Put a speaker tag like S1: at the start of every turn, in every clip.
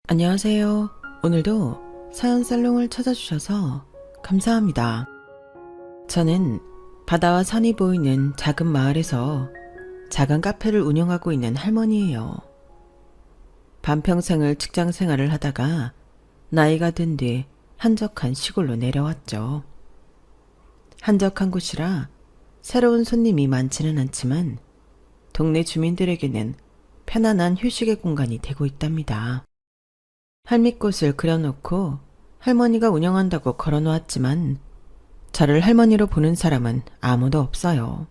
S1: 안녕하세요. 오늘도 사연 살롱을 찾아주셔서 감사합니다. 저는 바다와 산이 보이는 작은 마을에서 작은 카페를 운영하고 있는 할머니예요. 반평생을 직장 생활을 하다가 나이가 든 뒤 한적한 시골로 내려왔죠. 한적한 곳이라 새로운 손님이 많지는 않지만 동네 주민들에게는 편안한 휴식의 공간이 되고 있답니다. 할미꽃을 그려놓고 할머니가 운영한다고 걸어놓았지만 저를 할머니로 보는 사람은 아무도 없어요.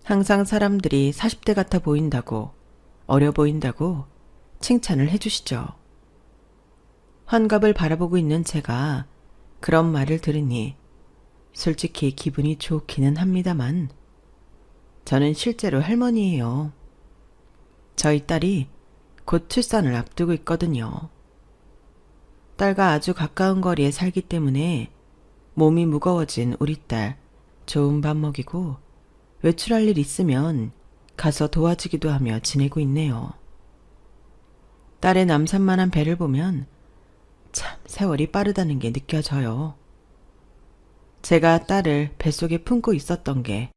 S1: 항상 사람들이 40대 같아 보인다고, 어려 보인다고 칭찬을 해주시죠. 환갑을 바라보고 있는 제가 그런 말을 들으니 솔직히 기분이 좋기는 합니다만 저는 실제로 할머니예요. 저희 딸이 곧 출산을 앞두고 있거든요. 딸과 아주 가까운 거리에 살기 때문에 몸이 무거워진 우리 딸 좋은 밥 먹이고 외출할 일 있으면 가서 도와주기도 하며 지내고 있네요. 딸의 남산만한 배를 보면 참 세월이 빠르다는 게 느껴져요. 제가 딸을 뱃속에 품고 있었던 게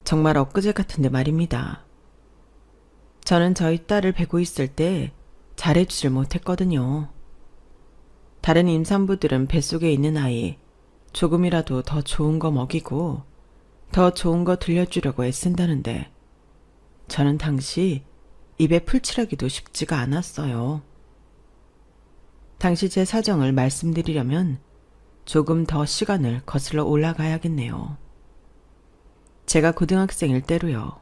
S1: 정말 엊그제 같은데 말입니다. 저는 저희 딸을 베고 있을 때 잘해주질 못했거든요. 다른 임산부들은 뱃속에 있는 아이 조금이라도 더 좋은 거 먹이고 더 좋은 거 들려주려고 애쓴다는데 저는 당시 입에 풀칠하기도 쉽지가 않았어요. 당시 제 사정을 말씀드리려면 조금 더 시간을 거슬러 올라가야겠네요. 제가 고등학생일 때로요.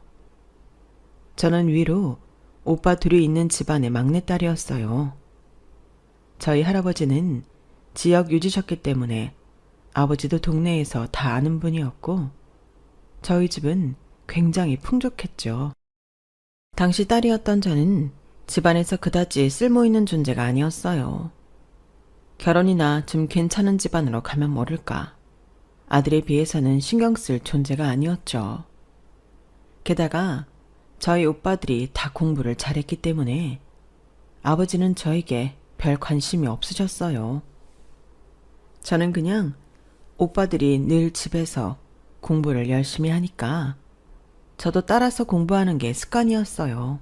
S1: 저는 위로 오빠 둘이 있는 집안의 막내딸이었어요. 저희 할아버지는 지역 유지셨기 때문에 아버지도 동네에서 다 아는 분이었고 저희 집은 굉장히 풍족했죠. 당시 딸이었던 저는 집안에서 그다지 쓸모있는 존재가 아니었어요. 결혼이나 좀 괜찮은 집안으로 가면 모를까. 아들에 비해서는 신경 쓸 존재가 아니었죠. 게다가 저희 오빠들이 다 공부를 잘했기 때문에 아버지는 저에게 별 관심이 없으셨어요. 저는 그냥 오빠들이 늘 집에서 공부를 열심히 하니까 저도 따라서 공부하는 게 습관이었어요.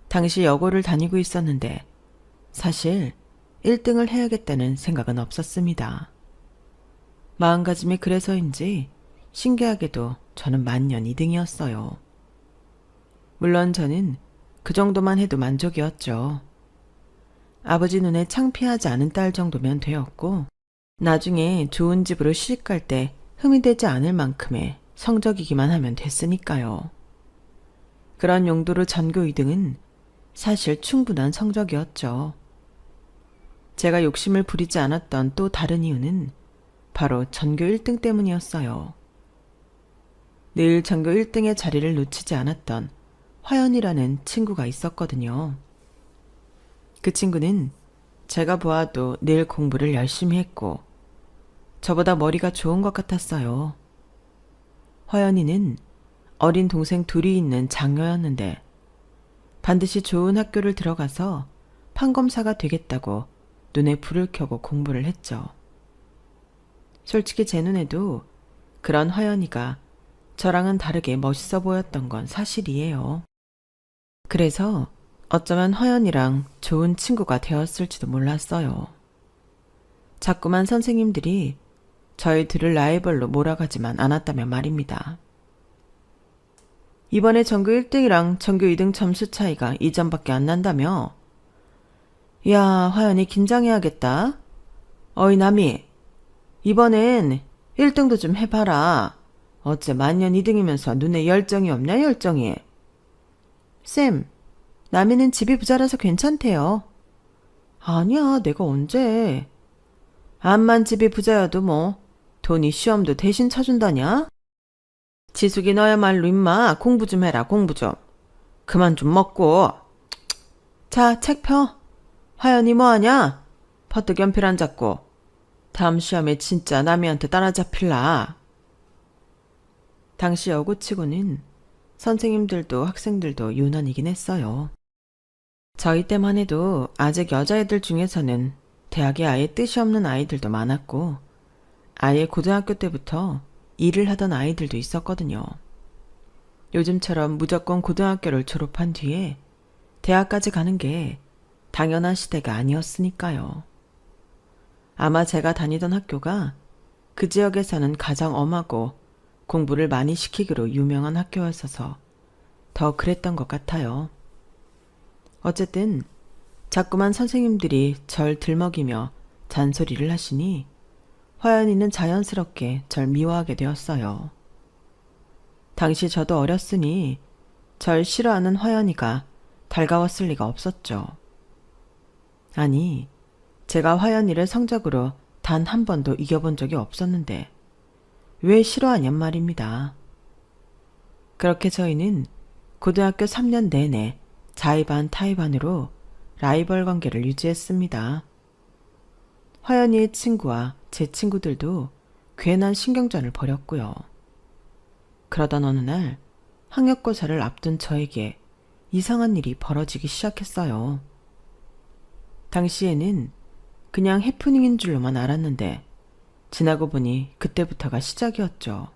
S1: 당시 여고를 다니고 있었는데 사실 1등을 해야겠다는 생각은 없었습니다. 마음가짐이 그래서인지 신기하게도 저는 만년 2등이었어요. 물론 저는 그 정도만 해도 만족이었죠. 아버지 눈에 창피하지 않은 딸 정도면 되었고 나중에 좋은 집으로 시집갈 때 흠이 되지 않을 만큼의 성적이기만 하면 됐으니까요. 그런 용도로 전교 2등은 사실 충분한 성적이었죠. 제가 욕심을 부리지 않았던 또 다른 이유는 바로 전교 1등 때문이었어요. 늘 전교 1등의 자리를 놓치지 않았던 화연이라는 친구가 있었거든요. 그 친구는 제가 보아도 늘 공부를 열심히 했고 저보다 머리가 좋은 것 같았어요. 화연이는 어린 동생 둘이 있는 장녀였는데 반드시 좋은 학교를 들어가서 판검사가 되겠다고 눈에 불을 켜고 공부를 했죠. 솔직히 제 눈에도 그런 화연이가 저랑은 다르게 멋있어 보였던 건 사실이에요. 그래서 어쩌면 화연이랑 좋은 친구가 되었을지도 몰랐어요. 자꾸만 선생님들이 저희 둘을 라이벌로 몰아가지만 않았다면 말입니다. 이번에 전교 1등이랑 전교 2등 점수 차이가 2점밖에 안 난다며? 야, 화연이 긴장해야겠다. 어이 남이, 이번엔 1등도 좀 해봐라. 어째 만년 2등이면서 눈에 열정이 없냐 열정이. 쌤, 남이는 집이 부자라서 괜찮대요. 아니야, 내가 언제. 암만 집이 부자여도 뭐 돈이 시험도 대신 쳐준다냐? 지숙이 너야말로 임마 공부 좀 해라 공부 좀. 그만 좀 먹고. 자, 책 펴. 화연이 뭐하냐? 퍼뜩 연필 안 잡고. 다음 시험에 진짜 남이한테 따라잡힐라. 당시 여고치고는 선생님들도 학생들도 유난이긴 했어요. 저희 때만 해도 아직 여자애들 중에서는 대학에 아예 뜻이 없는 아이들도 많았고, 아예 고등학교 때부터 일을 하던 아이들도 있었거든요. 요즘처럼 무조건 고등학교를 졸업한 뒤에 대학까지 가는 게 당연한 시대가 아니었으니까요. 아마 제가 다니던 학교가 그 지역에서는 가장 엄하고 공부를 많이 시키기로 유명한 학교였어서 더 그랬던 것 같아요. 어쨌든 자꾸만 선생님들이 절 들먹이며 잔소리를 하시니 화연이는 자연스럽게 절 미워하게 되었어요. 당시 저도 어렸으니 절 싫어하는 화연이가 달가웠을 리가 없었죠. 아니, 제가 화연이를 성적으로 단 한 번도 이겨본 적이 없었는데 왜 싫어하냔 말입니다. 그렇게 저희는 고등학교 3년 내내 자의반 타의반으로 라이벌 관계를 유지했습니다. 화연이의 친구와 제 친구들도 괜한 신경전을 벌였고요. 그러던 어느 날 학력고사를 앞둔 저에게 이상한 일이 벌어지기 시작했어요. 당시에는 그냥 해프닝인 줄로만 알았는데 지나고 보니 그때부터가 시작이었죠.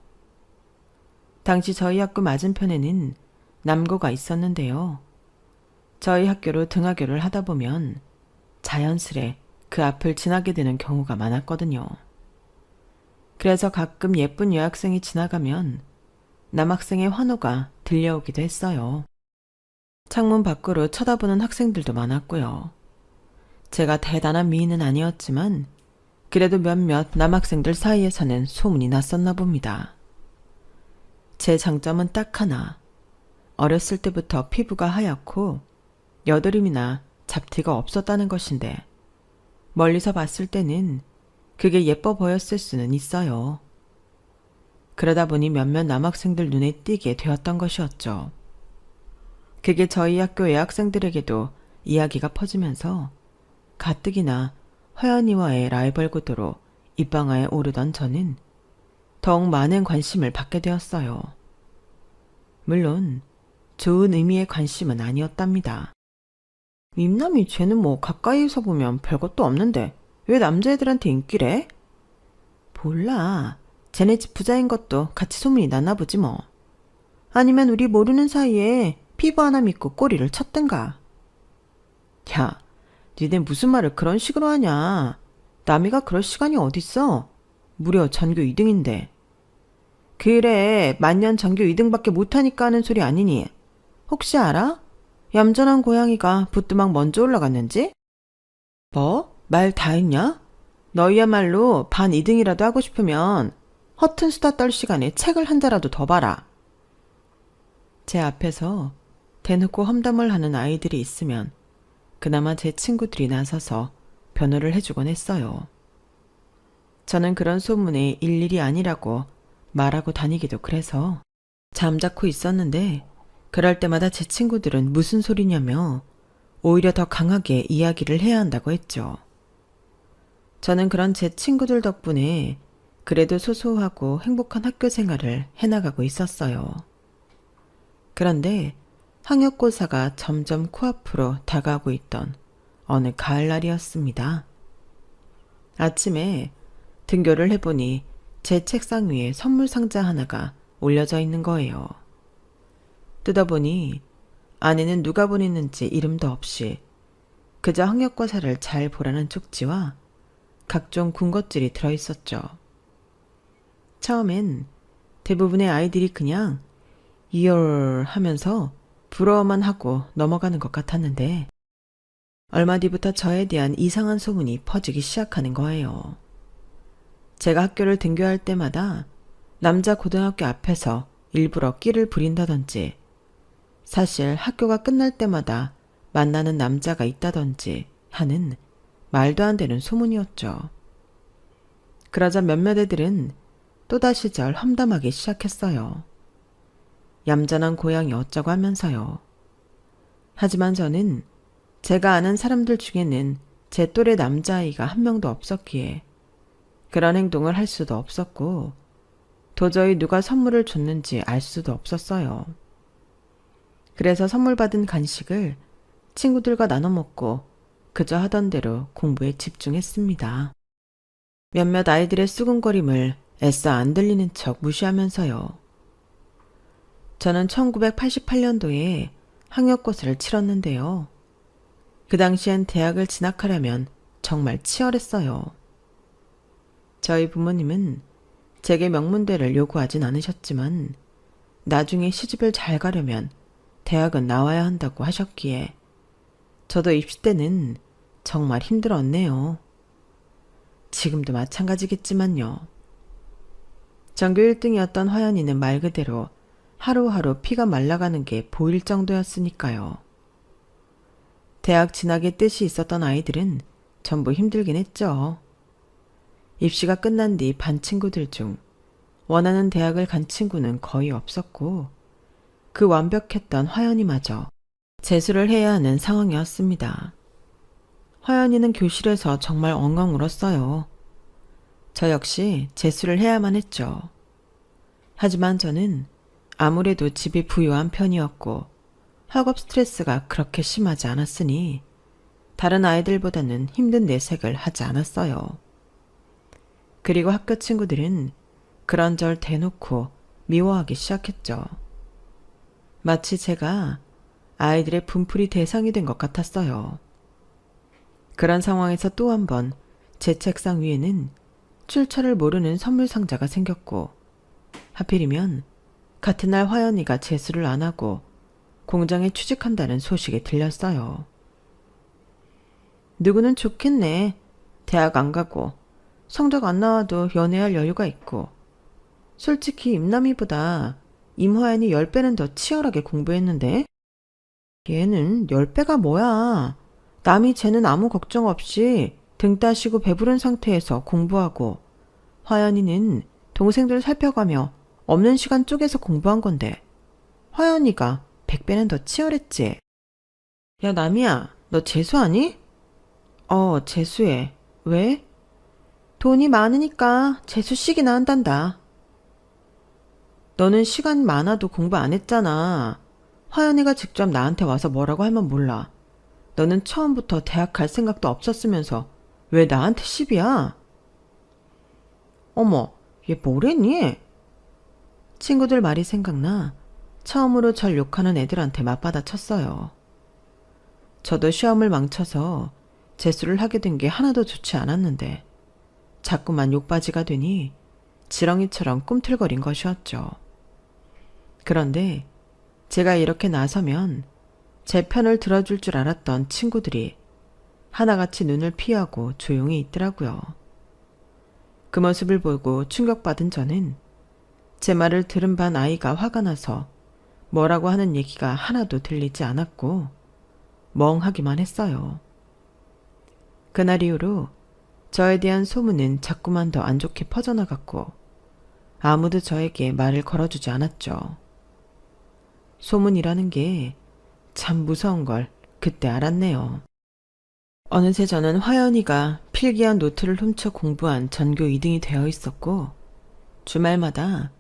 S1: 당시 저희 학교 맞은편에는 남고가 있었는데요. 저희 학교로 등하교를 하다 보면 자연스레 그 앞을 지나게 되는 경우가 많았거든요. 그래서 가끔 예쁜 여학생이 지나가면 남학생의 환호가 들려오기도 했어요. 창문 밖으로 쳐다보는 학생들도 많았고요. 제가 대단한 미인은 아니었지만 그래도 몇몇 남학생들 사이에서는 소문이 났었나 봅니다. 제 장점은 딱 하나. 어렸을 때부터 피부가 하얗고 여드름이나 잡티가 없었다는 것인데 멀리서 봤을 때는 그게 예뻐 보였을 수는 있어요. 그러다 보니 몇몇 남학생들 눈에 띄게 되었던 것이었죠. 그게 저희 학교 여학생들에게도 이야기가 퍼지면서 가뜩이나 화연이와의 라이벌 구도로 입방아에 오르던 저는 더욱 많은 관심을 받게 되었어요. 물론 좋은 의미의 관심은 아니었답니다. 민남이 쟤는 뭐 가까이에서 보면 별것도 없는데 왜 남자애들한테 인기래? 몰라. 쟤네 집 부자인 것도 같이 소문이 났나 보지 뭐. 아니면 우리 모르는 사이에 피부 하나 믿고 꼬리를 쳤든가. 야, 니네 무슨 말을 그런 식으로 하냐. 남이가 그럴 시간이 어딨어. 무려 전교 2등인데. 그래, 만년 전교 2등밖에 못하니까 하는 소리 아니니. 혹시 알아? 얌전한 고양이가 부뚜막 먼저 올라갔는지? 뭐? 말 다 했냐? 너희야말로 반 2등이라도 하고 싶으면 허튼 수다 떨 시간에 책을 한 자라도 더 봐라. 제 앞에서 대놓고 험담을 하는 아이들이 있으면 그나마 제 친구들이 나서서 변호를 해주곤 했어요. 저는 그런 소문에 일일이 아니라고 말하고 다니기도 그래서 잠자코 있었는데 그럴 때마다 제 친구들은 무슨 소리냐며 오히려 더 강하게 이야기를 해야 한다고 했죠. 저는 그런 제 친구들 덕분에 그래도 소소하고 행복한 학교 생활을 해나가고 있었어요. 그런데 학력고사가 점점 코앞으로 다가오고 있던 어느 가을날이었습니다. 아침에 등교를 해보니 제 책상 위에 선물 상자 하나가 올려져 있는 거예요. 뜯어보니 안에는 누가 보냈는지 이름도 없이 그저 학력고사를 잘 보라는 쪽지와 각종 군것질이 들어있었죠. 처음엔 대부분의 아이들이 그냥 이얼 하면서 부러워만 하고 넘어가는 것 같았는데 얼마 뒤부터 저에 대한 이상한 소문이 퍼지기 시작하는 거예요. 제가 학교를 등교할 때마다 남자 고등학교 앞에서 일부러 끼를 부린다든지 사실 학교가 끝날 때마다 만나는 남자가 있다든지 하는 말도 안 되는 소문이었죠. 그러자 몇몇 애들은 또다시 절 험담하기 시작했어요. 얌전한 고양이 어쩌고 하면서요. 하지만 저는 제가 아는 사람들 중에는 제 또래 남자아이가 한 명도 없었기에 그런 행동을 할 수도 없었고 도저히 누가 선물을 줬는지 알 수도 없었어요. 그래서 선물 받은 간식을 친구들과 나눠 먹고 그저 하던 대로 공부에 집중했습니다. 몇몇 아이들의 수근거림을 애써 안 들리는 척 무시하면서요. 저는 1988년도에 학력고사를 치렀는데요. 그 당시엔 대학을 진학하려면 정말 치열했어요. 저희 부모님은 제게 명문대를 요구하진 않으셨지만 나중에 시집을 잘 가려면 대학은 나와야 한다고 하셨기에 저도 입시 때는 정말 힘들었네요. 지금도 마찬가지겠지만요. 전교 1등이었던 화연이는 말 그대로 하루하루 피가 말라가는 게 보일 정도였으니까요. 대학 진학의 뜻이 있었던 아이들은 전부 힘들긴 했죠. 입시가 끝난 뒤 반 친구들 중 원하는 대학을 간 친구는 거의 없었고 그 완벽했던 화연이마저 재수를 해야 하는 상황이었습니다. 화연이는 교실에서 정말 엉엉 울었어요. 저 역시 재수를 해야만 했죠. 하지만 저는 아무래도 집이 부유한 편이었고 학업 스트레스가 그렇게 심하지 않았으니 다른 아이들보다는 힘든 내색을 하지 않았어요. 그리고 학교 친구들은 그런 절 대놓고 미워하기 시작했죠. 마치 제가 아이들의 분풀이 대상이 된 것 같았어요. 그런 상황에서 또 한 번 제 책상 위에는 출처를 모르는 선물 상자가 생겼고 하필이면 같은 날 화연이가 재수를 안 하고 공장에 취직한다는 소식이 들렸어요. 누구는 좋겠네. 대학 안 가고 성적 안 나와도 연애할 여유가 있고 솔직히 임남이보다 임화연이 10배는 더 치열하게 공부했는데 얘는 10배가 뭐야. 남이 쟤는 아무 걱정 없이 등 따시고 배부른 상태에서 공부하고 화연이는 동생들 살펴가며 없는 시간 쪼개서 공부한 건데 화연이가 100배는 더 치열했지. 야 남이야, 너 재수하니? 재수해. 왜? 돈이 많으니까 재수식이나 한단다. 너는 시간 많아도 공부 안 했잖아. 화연이가 직접 나한테 와서 뭐라고 하면 몰라. 너는 처음부터 대학 갈 생각도 없었으면서 왜 나한테 시비야? 어머, 얘 뭐랬니? 친구들 말이 생각나 처음으로 절 욕하는 애들한테 맞받아 쳤어요. 저도 시험을 망쳐서 재수를 하게 된 게 하나도 좋지 않았는데 자꾸만 욕바지가 되니 지렁이처럼 꿈틀거린 것이었죠. 그런데 제가 이렇게 나서면 제 편을 들어줄 줄 알았던 친구들이 하나같이 눈을 피하고 조용히 있더라고요. 그 모습을 보고 충격받은 저는 제 말을 들은 반 아이가 화가 나서 뭐라고 하는 얘기가 하나도 들리지 않았고 멍하기만 했어요. 그날 이후로 저에 대한 소문은 자꾸만 더 안 좋게 퍼져나갔고 아무도 저에게 말을 걸어주지 않았죠. 소문이라는 게 참 무서운 걸 그때 알았네요. 어느새 저는 화연이가 필기한 노트를 훔쳐 공부한 전교 2등이 되어 있었고 주말마다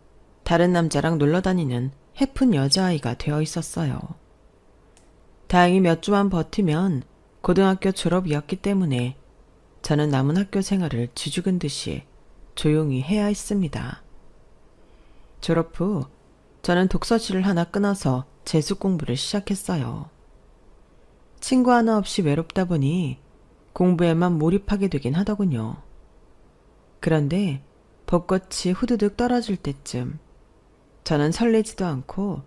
S1: 다른 남자랑 놀러 다니는 해픈 여자아이가 되어 있었어요. 다행히 몇 주만 버티면 고등학교 졸업이었기 때문에 저는 남은 학교 생활을 쥐죽은 듯이 조용히 해야 했습니다. 졸업 후 저는 독서실을 하나 끊어서 재수 공부를 시작했어요. 친구 하나 없이 외롭다 보니 공부에만 몰입하게 되긴 하더군요. 그런데 벚꽃이 후두둑 떨어질 때쯤 저는 설레지도 않고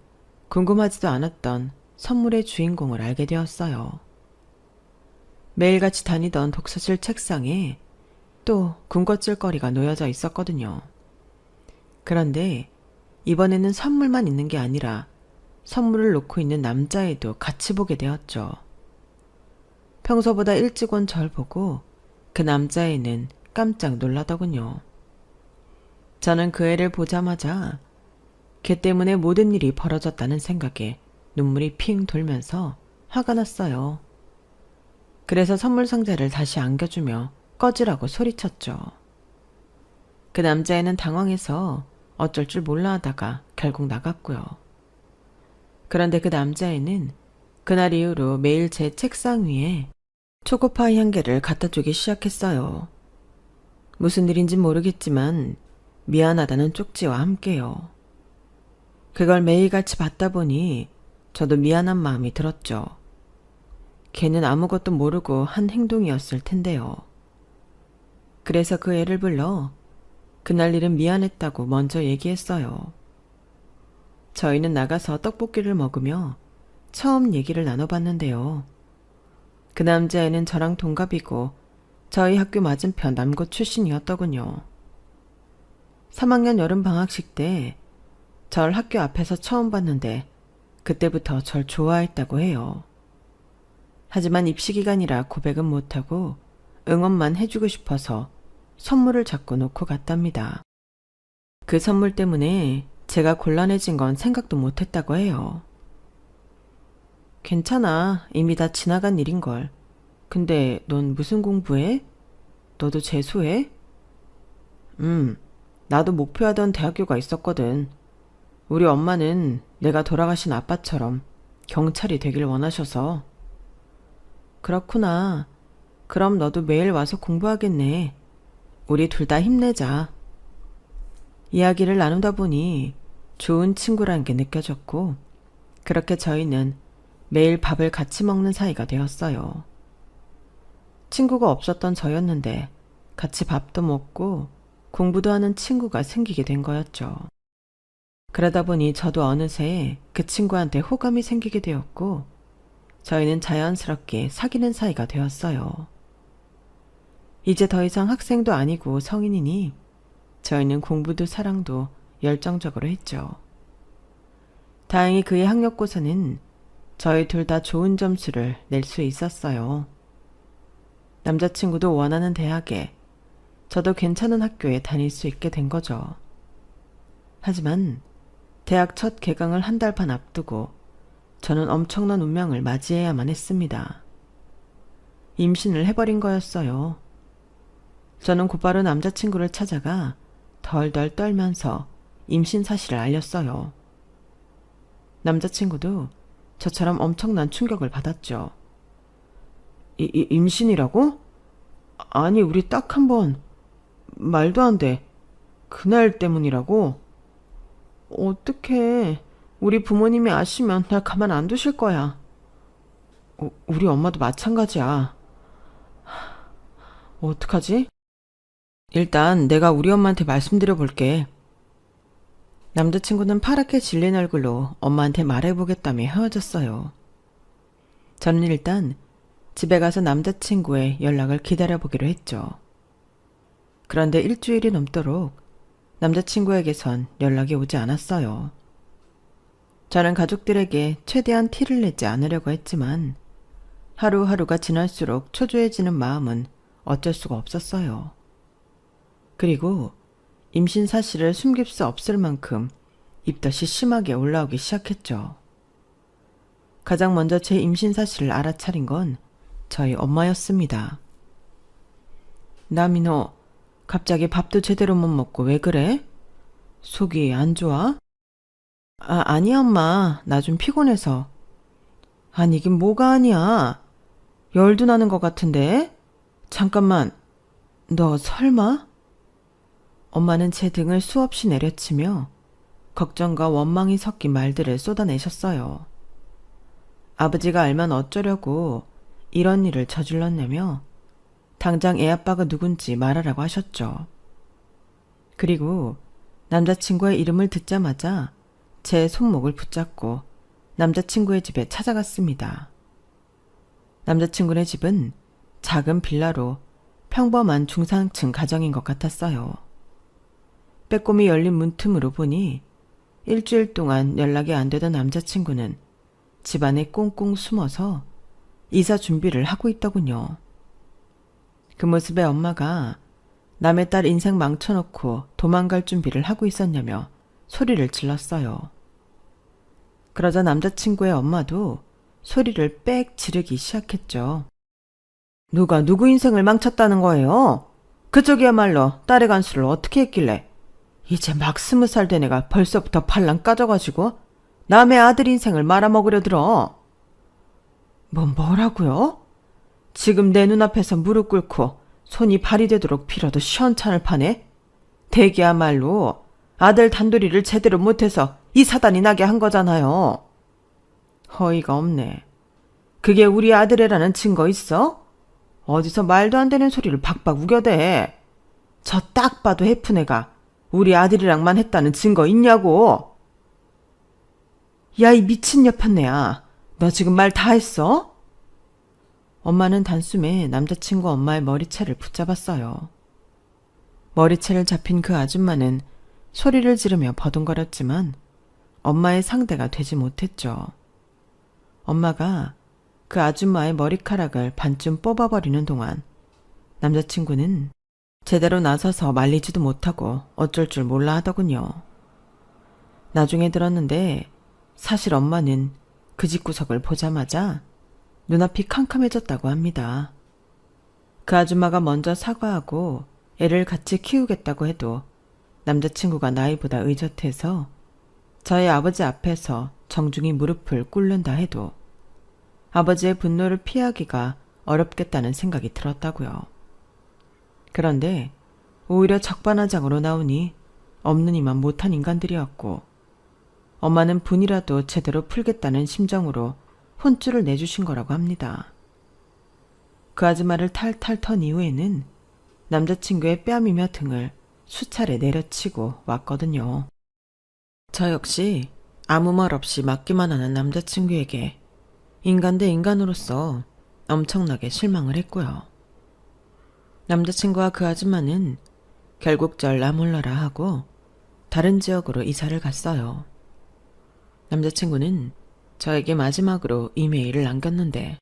S1: 궁금하지도 않았던 선물의 주인공을 알게 되었어요. 매일같이 다니던 독서실 책상에 또 군것질거리가 놓여져 있었거든요. 그런데 이번에는 선물만 있는 게 아니라 선물을 놓고 있는 남자애도 같이 보게 되었죠. 평소보다 일찍 온 절 보고 그 남자애는 깜짝 놀라더군요. 저는 그 애를 보자마자 걔 때문에 모든 일이 벌어졌다는 생각에 눈물이 핑 돌면서 화가 났어요. 그래서 선물 상자를 다시 안겨주며 꺼지라고 소리쳤죠. 그 남자애는 당황해서 어쩔 줄 몰라 하다가 결국 나갔고요. 그런데 그 남자애는 그날 이후로 매일 제 책상 위에 초코파이 한 개를 갖다 주기 시작했어요. 무슨 일인진 모르겠지만 미안하다는 쪽지와 함께요. 그걸 매일같이 받다 보니 저도 미안한 마음이 들었죠. 걔는 아무것도 모르고 한 행동이었을 텐데요. 그래서 그 애를 불러 그날 일은 미안했다고 먼저 얘기했어요. 저희는 나가서 떡볶이를 먹으며 처음 얘기를 나눠봤는데요. 그 남자애는 저랑 동갑이고 저희 학교 맞은편 남고 출신이었더군요. 3학년 여름방학식 때 절 학교 앞에서 처음 봤는데 그때부터 절 좋아했다고 해요. 하지만 입시기간이라 고백은 못하고 응원만 해주고 싶어서 선물을 자꾸 놓고 갔답니다. 그 선물 때문에 제가 곤란해진 건 생각도 못했다고 해요. 괜찮아. 이미 다 지나간 일인걸. 근데 넌 무슨 공부해? 너도 재수해? 나도 목표하던 대학교가 있었거든. 우리 엄마는 내가 돌아가신 아빠처럼 경찰이 되길 원하셔서. 그렇구나. 그럼 너도 매일 와서 공부하겠네. 우리 둘 다 힘내자. 이야기를 나누다 보니 좋은 친구란 게 느껴졌고, 그렇게 저희는 매일 밥을 같이 먹는 사이가 되었어요. 친구가 없었던 저였는데 같이 밥도 먹고 공부도 하는 친구가 생기게 된 거였죠. 그러다 보니 저도 어느새 그 친구한테 호감이 생기게 되었고, 저희는 자연스럽게 사귀는 사이가 되었어요. 이제 더 이상 학생도 아니고 성인이니 저희는 공부도 사랑도 열정적으로 했죠. 다행히 그의 학력고사는 저희 둘 다 좋은 점수를 낼 수 있었어요. 남자친구도 원하는 대학에, 저도 괜찮은 학교에 다닐 수 있게 된 거죠. 하지만 대학 첫 개강을 한 달 반 앞두고 저는 엄청난 운명을 맞이해야만 했습니다. 임신을 해버린 거였어요. 저는 곧바로 남자친구를 찾아가 덜덜 떨면서 임신 사실을 알렸어요. 남자친구도 저처럼 엄청난 충격을 받았죠. 임신이라고? 아니, 우리 딱 한 번. 말도 안 돼. 그날 때문이라고? 어떡해. 우리 부모님이 아시면 날 가만 안 두실 거야. 우리 엄마도 마찬가지야. 어떡하지? 일단 내가 우리 엄마한테 말씀드려 볼게. 남자친구는 파랗게 질린 얼굴로 엄마한테 말해보겠다며 헤어졌어요. 저는 일단 집에 가서 남자친구의 연락을 기다려보기로 했죠. 그런데 일주일이 넘도록 남자친구에게선 연락이 오지 않았어요. 저는 가족들에게 최대한 티를 내지 않으려고 했지만 하루하루가 지날수록 초조해지는 마음은 어쩔 수가 없었어요. 그리고 임신 사실을 숨길 수 없을 만큼 입덧이 심하게 올라오기 시작했죠. 가장 먼저 제 임신 사실을 알아차린 건 저희 엄마였습니다. 나미, 너 갑자기 밥도 제대로 못 먹고 왜 그래? 속이 안 좋아? 아니 엄마, 나 좀 피곤해서. 아니 이게 뭐가 아니야. 열도 나는 것 같은데? 잠깐만, 너 설마? 엄마는 제 등을 수없이 내려치며 걱정과 원망이 섞인 말들을 쏟아내셨어요. 아버지가 알면 어쩌려고 이런 일을 저질렀냐며 당장 애 아빠가 누군지 말하라고 하셨죠. 그리고 남자친구의 이름을 듣자마자 제 손목을 붙잡고 남자친구의 집에 찾아갔습니다. 남자친구네 집은 작은 빌라로 평범한 중상층 가정인 것 같았어요. 빼꼼히 열린 문틈으로 보니 일주일 동안 연락이 안 되던 남자친구는 집안에 꽁꽁 숨어서 이사 준비를 하고 있더군요. 그 모습에 엄마가 남의 딸 인생 망쳐놓고 도망갈 준비를 하고 있었냐며 소리를 질렀어요. 그러자 남자친구의 엄마도 소리를 빽 지르기 시작했죠. 누가 누구 인생을 망쳤다는 거예요? 그쪽이야말로 딸의 간수를 어떻게 했길래 이제 막 20살 된 애가 벌써부터 팔랑 까져가지고 남의 아들 인생을 말아먹으려 들어. 뭐라고요? 지금 내 눈앞에서 무릎 꿇고 손이 발이 되도록 빌어도 시원찮을 판에? 대기야말로 아들 단둘이를 제대로 못해서 이 사단이 나게 한 거잖아요. 허위가 없네. 그게 우리 아들이라는 증거 있어? 어디서 말도 안 되는 소리를 박박 우겨대. 저 딱 봐도 해픈 애가 우리 아들이랑만 했다는 증거 있냐고. 야, 이 미친 여편네야. 너 지금 말 다 했어? 엄마는 단숨에 남자친구 엄마의 머리채를 붙잡았어요. 머리채를 잡힌 그 아줌마는 소리를 지르며 버둥거렸지만 엄마의 상대가 되지 못했죠. 엄마가 그 아줌마의 머리카락을 반쯤 뽑아버리는 동안 남자친구는 제대로 나서서 말리지도 못하고 어쩔 줄 몰라 하더군요. 나중에 들었는데 사실 엄마는 그 집구석을 보자마자 눈앞이 캄캄해졌다고 합니다. 그 아줌마가 먼저 사과하고 애를 같이 키우겠다고 해도 남자친구가 나이보다 의젓해서 저희 아버지 앞에서 정중히 무릎을 꿇는다 해도 아버지의 분노를 피하기가 어렵겠다는 생각이 들었다고요. 그런데 오히려 적반하장으로 나오니 없는 이만 못한 인간들이었고 엄마는 분이라도 제대로 풀겠다는 심정으로 혼쭐을 내주신 거라고 합니다. 그 아줌마를 탈탈 턴 이후에는 남자친구의 뺨이며 등을 수차례 내려치고 왔거든요. 저 역시 아무 말 없이 맞기만 하는 남자친구에게 인간 대 인간으로서 엄청나게 실망을 했고요. 남자친구와 그 아줌마는 결국 절 나몰라라 하고 다른 지역으로 이사를 갔어요. 남자친구는 저에게 마지막으로 이메일을 남겼는데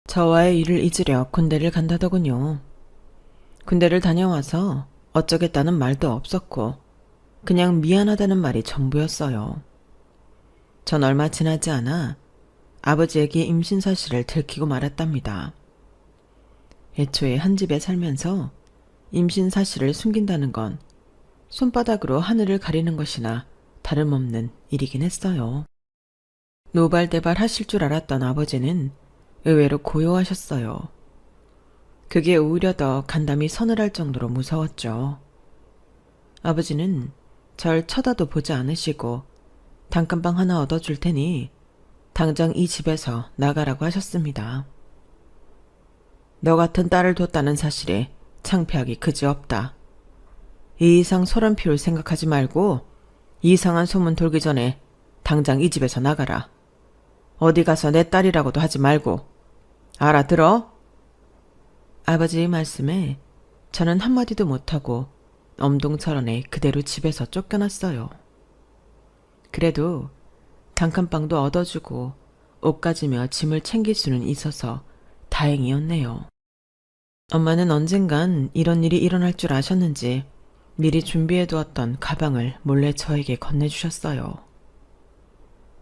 S1: 저와의 일을 잊으려 군대를 간다더군요. 군대를 다녀와서 어쩌겠다는 말도 없었고 그냥 미안하다는 말이 전부였어요. 전 얼마 지나지 않아 아버지에게 임신 사실을 들키고 말았답니다. 애초에 한 집에 살면서 임신 사실을 숨긴다는 건 손바닥으로 하늘을 가리는 것이나 다름없는 일이긴 했어요. 노발대발 하실 줄 알았던 아버지는 의외로 고요하셨어요. 그게 오히려 더 간담이 서늘할 정도로 무서웠죠. 아버지는 절 쳐다도 보지 않으시고 단칸방 하나 얻어줄 테니 당장 이 집에서 나가라고 하셨습니다. 너 같은 딸을 뒀다는 사실에 창피하기 그지없다. 이 이상 소란 피울 생각하지 말고 이상한 소문 돌기 전에 당장 이 집에서 나가라. 어디 가서 내 딸이라고도 하지 말고. 알아들어? 아버지의 말씀에 저는 한마디도 못하고 엄동설언에 그대로 집에서 쫓겨났어요. 그래도 단칸방도 얻어주고 옷 가지며 짐을 챙길 수는 있어서 다행이었네요. 엄마는 언젠간 이런 일이 일어날 줄 아셨는지 미리 준비해두었던 가방을 몰래 저에게 건네주셨어요.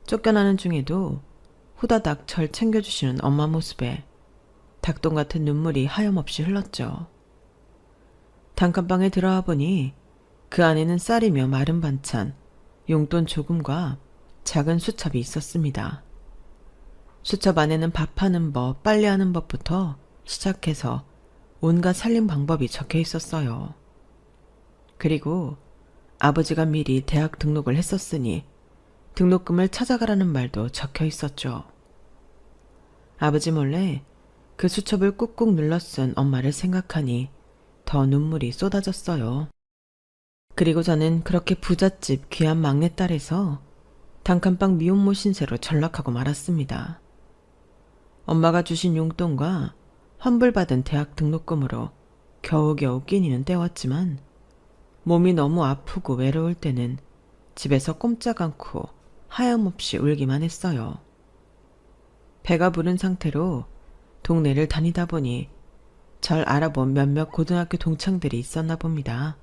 S1: 쫓겨나는 중에도 후다닥 절 챙겨주시는 엄마 모습에 닭똥 같은 눈물이 하염없이 흘렀죠. 단칸방에 들어와 보니 그 안에는 쌀이며 마른 반찬, 용돈 조금과 작은 수첩이 있었습니다. 수첩 안에는 밥하는 법, 빨래하는 법부터 시작해서 온갖 살림 방법이 적혀 있었어요. 그리고 아버지가 미리 대학 등록을 했었으니 등록금을 찾아가라는 말도 적혀 있었죠. 아버지 몰래 그 수첩을 꾹꾹 눌러 쓴 엄마를 생각하니 더 눈물이 쏟아졌어요. 그리고 저는 그렇게 부잣집 귀한 막내딸에서 단칸방 미혼모 신세로 전락하고 말았습니다. 엄마가 주신 용돈과 환불받은 대학 등록금으로 겨우겨우 끼니는 때웠지만 몸이 너무 아프고 외로울 때는 집에서 꼼짝 않고 하염없이 울기만 했어요. 배가 부른 상태로 동네를 다니다 보니 절 알아본 몇몇 고등학교 동창들이 있었나 봅니다.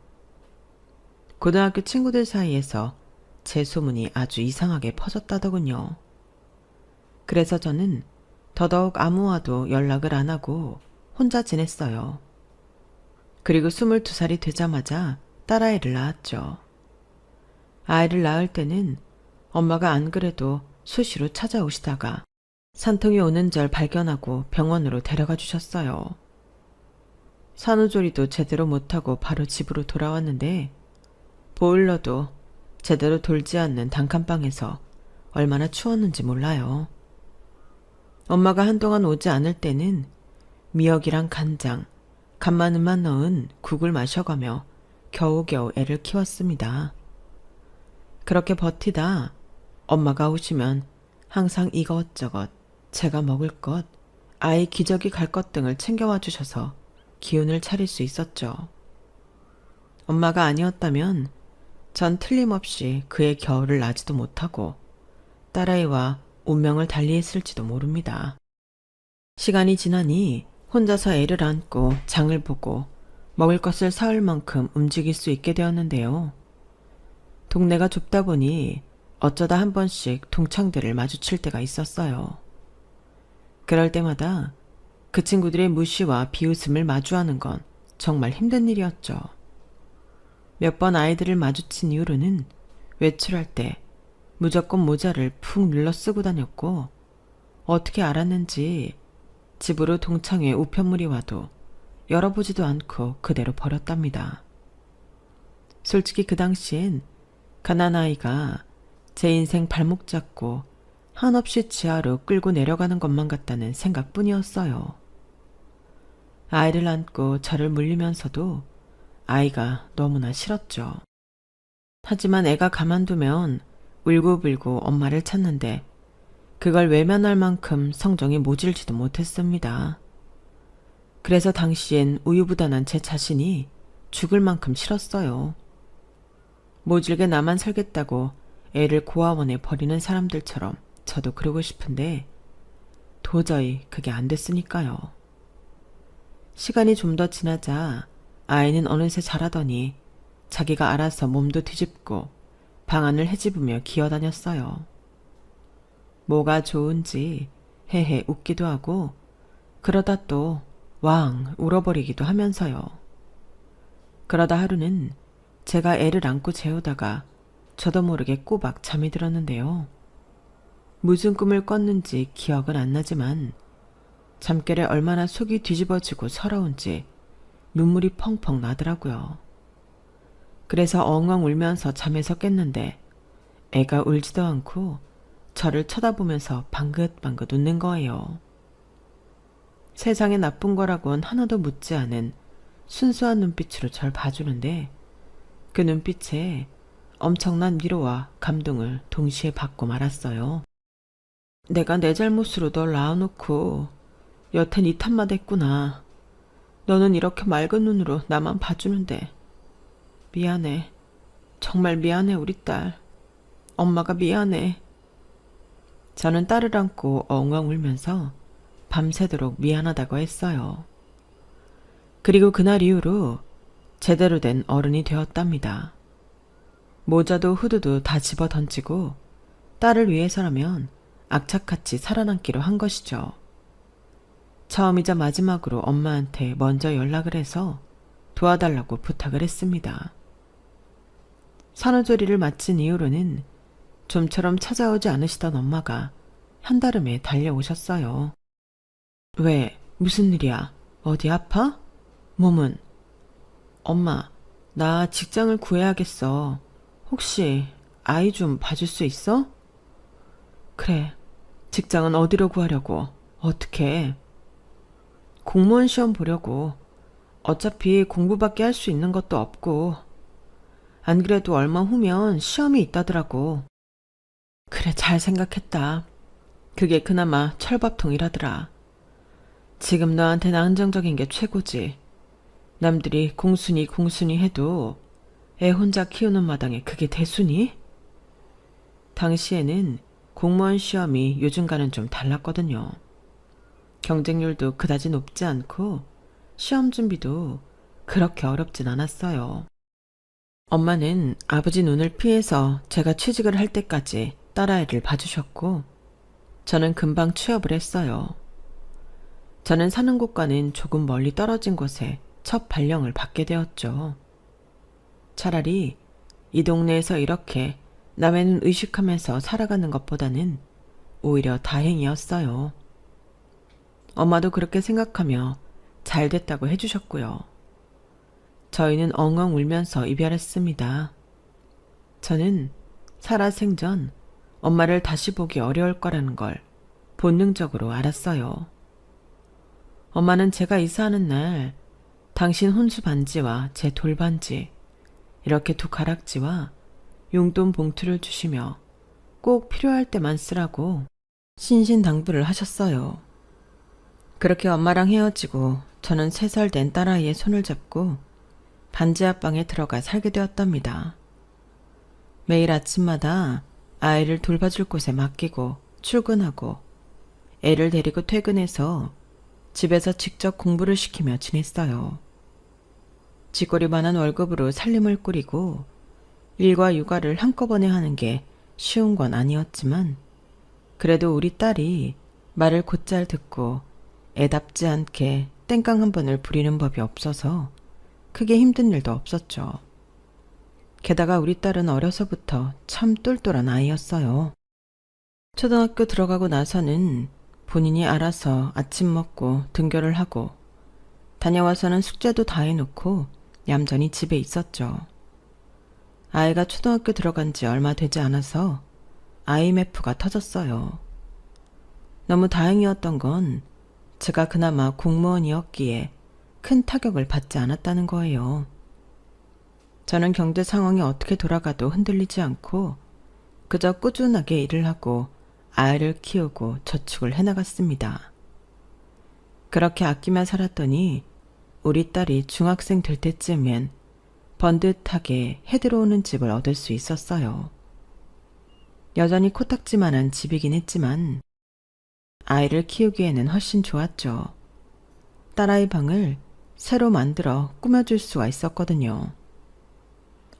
S1: 고등학교 친구들 사이에서 제 소문이 아주 이상하게 퍼졌다더군요. 그래서 저는 더더욱 아무와도 연락을 안 하고 혼자 지냈어요. 그리고 22살이 되자마자 딸아이를 낳았죠. 아이를 낳을 때는 엄마가 안 그래도 수시로 찾아오시다가 산통이 오는 절 발견하고 병원으로 데려가 주셨어요. 산후조리도 제대로 못하고 바로 집으로 돌아왔는데 보일러도 제대로 돌지 않는 단칸방에서 얼마나 추웠는지 몰라요. 엄마가 한동안 오지 않을 때는 미역이랑 간장, 간마늘만 넣은 국을 마셔가며 겨우겨우 애를 키웠습니다. 그렇게 버티다 엄마가 오시면 항상 이것저것 제가 먹을 것, 아이 기저귀 갈 것 등을 챙겨와 주셔서 기운을 차릴 수 있었죠. 엄마가 아니었다면 전 틀림없이 그의 겨울을 나지도 못하고 딸아이와 운명을 달리했을지도 모릅니다. 시간이 지나니 혼자서 애를 안고 장을 보고 먹을 것을 사올 만큼 움직일 수 있게 되었는데요. 동네가 좁다 보니 어쩌다 한 번씩 동창들을 마주칠 때가 있었어요. 그럴 때마다 그 친구들의 무시와 비웃음을 마주하는 건 정말 힘든 일이었죠. 몇 번 아이들을 마주친 이후로는 외출할 때 무조건 모자를 푹 눌러 쓰고 다녔고 어떻게 알았는지 집으로 동창회 우편물이 와도 열어보지도 않고 그대로 버렸답니다. 솔직히 그 당시엔 가난아이가 제 인생 발목 잡고 한없이 지하로 끌고 내려가는 것만 같다는 생각뿐이었어요. 아이를 안고 저를 물리면서도 아이가 너무나 싫었죠. 하지만 애가 가만두면 울고불고 엄마를 찾는데 그걸 외면할 만큼 성정이 모질지도 못했습니다. 그래서 당시엔 우유부단한 제 자신이 죽을 만큼 싫었어요. 모질게 나만 살겠다고 애를 고아원에 버리는 사람들처럼 저도 그러고 싶은데 도저히 그게 안 됐으니까요. 시간이 좀 더 지나자 아이는 어느새 자라더니 자기가 알아서 몸도 뒤집고 방안을 헤집으며 기어다녔어요. 뭐가 좋은지 헤헤 웃기도 하고 그러다 또 왕 울어버리기도 하면서요. 그러다 하루는 제가 애를 안고 재우다가 저도 모르게 꼬박 잠이 들었는데요. 무슨 꿈을 꿨는지 기억은 안 나지만 잠결에 얼마나 속이 뒤집어지고 서러운지 눈물이 펑펑 나더라고요. 그래서 엉엉 울면서 잠에서 깼는데 애가 울지도 않고 저를 쳐다보면서 방긋방긋 웃는 거예요. 세상에 나쁜 거라곤 하나도 묻지 않은 순수한 눈빛으로 절 봐주는데 그 눈빛에 엄청난 위로와 감동을 동시에 받고 말았어요. 내가 내 잘못으로 널 낳아놓고 여태 네 탓만 했구나. 너는 이렇게 맑은 눈으로 나만 봐주는데. 미안해. 정말 미안해 우리 딸. 엄마가 미안해. 저는 딸을 안고 엉엉 울면서 밤새도록 미안하다고 했어요. 그리고 그날 이후로 제대로 된 어른이 되었답니다. 모자도 후드도 다 집어 던지고 딸을 위해서라면 악착같이 살아남기로 한 것이죠. 처음이자 마지막으로 엄마한테 먼저 연락을 해서 도와달라고 부탁을 했습니다. 산후조리를 마친 이후로는 좀처럼 찾아오지 않으시던 엄마가 한달음에 달려오셨어요. 왜? 무슨 일이야? 어디 아파? 몸은? 엄마, 나 직장을 구해야겠어. 혹시 아이 좀 봐줄 수 있어? 그래, 직장은 어디로 구하려고? 어떻게? 공무원 시험 보려고. 어차피 공부밖에 할 수 있는 것도 없고. 안 그래도 얼마 후면 시험이 있다더라고. 그래, 잘 생각했다. 그게 그나마 철밥통이라더라. 지금 너한테는 안정적인 게 최고지. 남들이 공순이 해도 애 혼자 키우는 마당에 그게 대수니? 당시에는 공무원 시험이 요즘과는 좀 달랐거든요. 경쟁률도 그다지 높지 않고 시험 준비도 그렇게 어렵진 않았어요. 엄마는 아버지 눈을 피해서 제가 취직을 할 때까지 딸아이를 봐주셨고 저는 금방 취업을 했어요. 저는 사는 곳과는 조금 멀리 떨어진 곳에 첫 발령을 받게 되었죠. 차라리 이 동네에서 이렇게 남의 눈 의식하면서 살아가는 것보다는 오히려 다행이었어요. 엄마도 그렇게 생각하며 잘 됐다고 해주셨고요. 저희는 엉엉 울면서 이별했습니다. 저는 살아생전 엄마를 다시 보기 어려울 거라는 걸 본능적으로 알았어요. 엄마는 제가 이사하는 날 당신 혼수 반지와 제 돌반지, 이렇게 두 가락지와 용돈 봉투를 주시며 꼭 필요할 때만 쓰라고 신신당부를 하셨어요. 그렇게 엄마랑 헤어지고 저는 3살 된 딸아이의 손을 잡고 반지 앞방에 들어가 살게 되었답니다. 매일 아침마다 아이를 돌봐줄 곳에 맡기고 출근하고 애를 데리고 퇴근해서 집에서 직접 공부를 시키며 지냈어요. 쥐꼬리만한 월급으로 살림을 꾸리고 일과 육아를 한꺼번에 하는 게 쉬운 건 아니었지만 그래도 우리 딸이 말을 곧잘 듣고 애답지 않게 땡깡 한 번을 부리는 법이 없어서 크게 힘든 일도 없었죠. 게다가 우리 딸은 어려서부터 참 똘똘한 아이였어요. 초등학교 들어가고 나서는 본인이 알아서 아침 먹고 등교를 하고 다녀와서는 숙제도 다 해놓고 얌전히 집에 있었죠. 아이가 초등학교 들어간 지 얼마 되지 않아서 IMF가 터졌어요. 너무 다행이었던 건 제가 그나마 공무원이었기에 큰 타격을 받지 않았다는 거예요. 저는 경제 상황이 어떻게 돌아가도 흔들리지 않고 그저 꾸준하게 일을 하고 아이를 키우고 저축을 해나갔습니다. 그렇게 아끼며 살았더니 우리 딸이 중학생 될 때쯤엔 번듯하게 해 들어오는 집을 얻을 수 있었어요. 여전히 코딱지만한 집이긴 했지만 아이를 키우기에는 훨씬 좋았죠. 딸아이 방을 새로 만들어 꾸며줄 수가 있었거든요.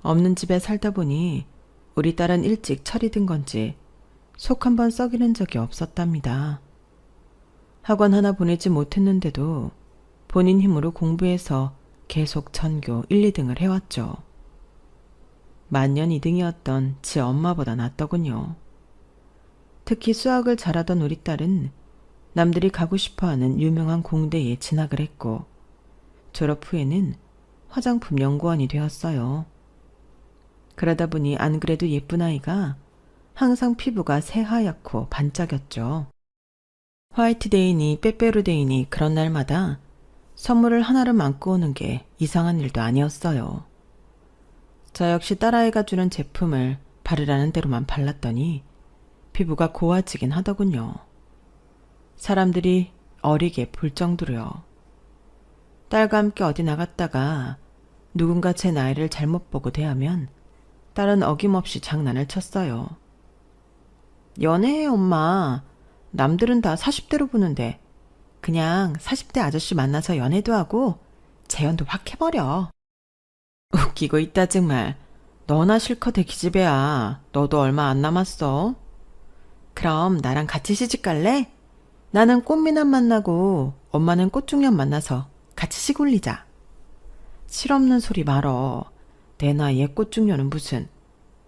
S1: 없는 집에 살다 보니 우리 딸은 일찍 철이 든 건지 속 한 번 썩이는 적이 없었답니다. 학원 하나 보내지 못했는데도 본인 힘으로 공부해서 계속 전교 1, 2등을 해왔죠. 만년 2등이었던 지 엄마보다 낫더군요. 특히 수학을 잘하던 우리 딸은 남들이 가고 싶어하는 유명한 공대에 진학을 했고 졸업 후에는 화장품 연구원이 되었어요. 그러다 보니 안 그래도 예쁜 아이가 항상 피부가 새하얗고 반짝였죠. 화이트데이니 빼빼로데이니 그런 날마다 선물을 하나를 안고 오는 게 이상한 일도 아니었어요. 저 역시 딸아이가 주는 제품을 바르라는 대로만 발랐더니 피부가 고와지긴 하더군요. 사람들이 어리게 볼 정도로요. 딸과 함께 어디 나갔다가 누군가 제 나이를 잘못 보고 대하면 딸은 어김없이 장난을 쳤어요. 연애해 엄마. 남들은 다 40대로 보는데 그냥 40대 아저씨 만나서 연애도 하고 재연도 확 해버려. 웃기고 있다 정말. 너나 실컷 해 기집애야. 너도 얼마 안 남았어. 그럼 나랑 같이 시집 갈래? 나는 꽃미남 만나고 엄마는 꽃중년 만나서 같이 시골리자. 실없는 소리 말어. 내 나이에 꽃중년은 무슨.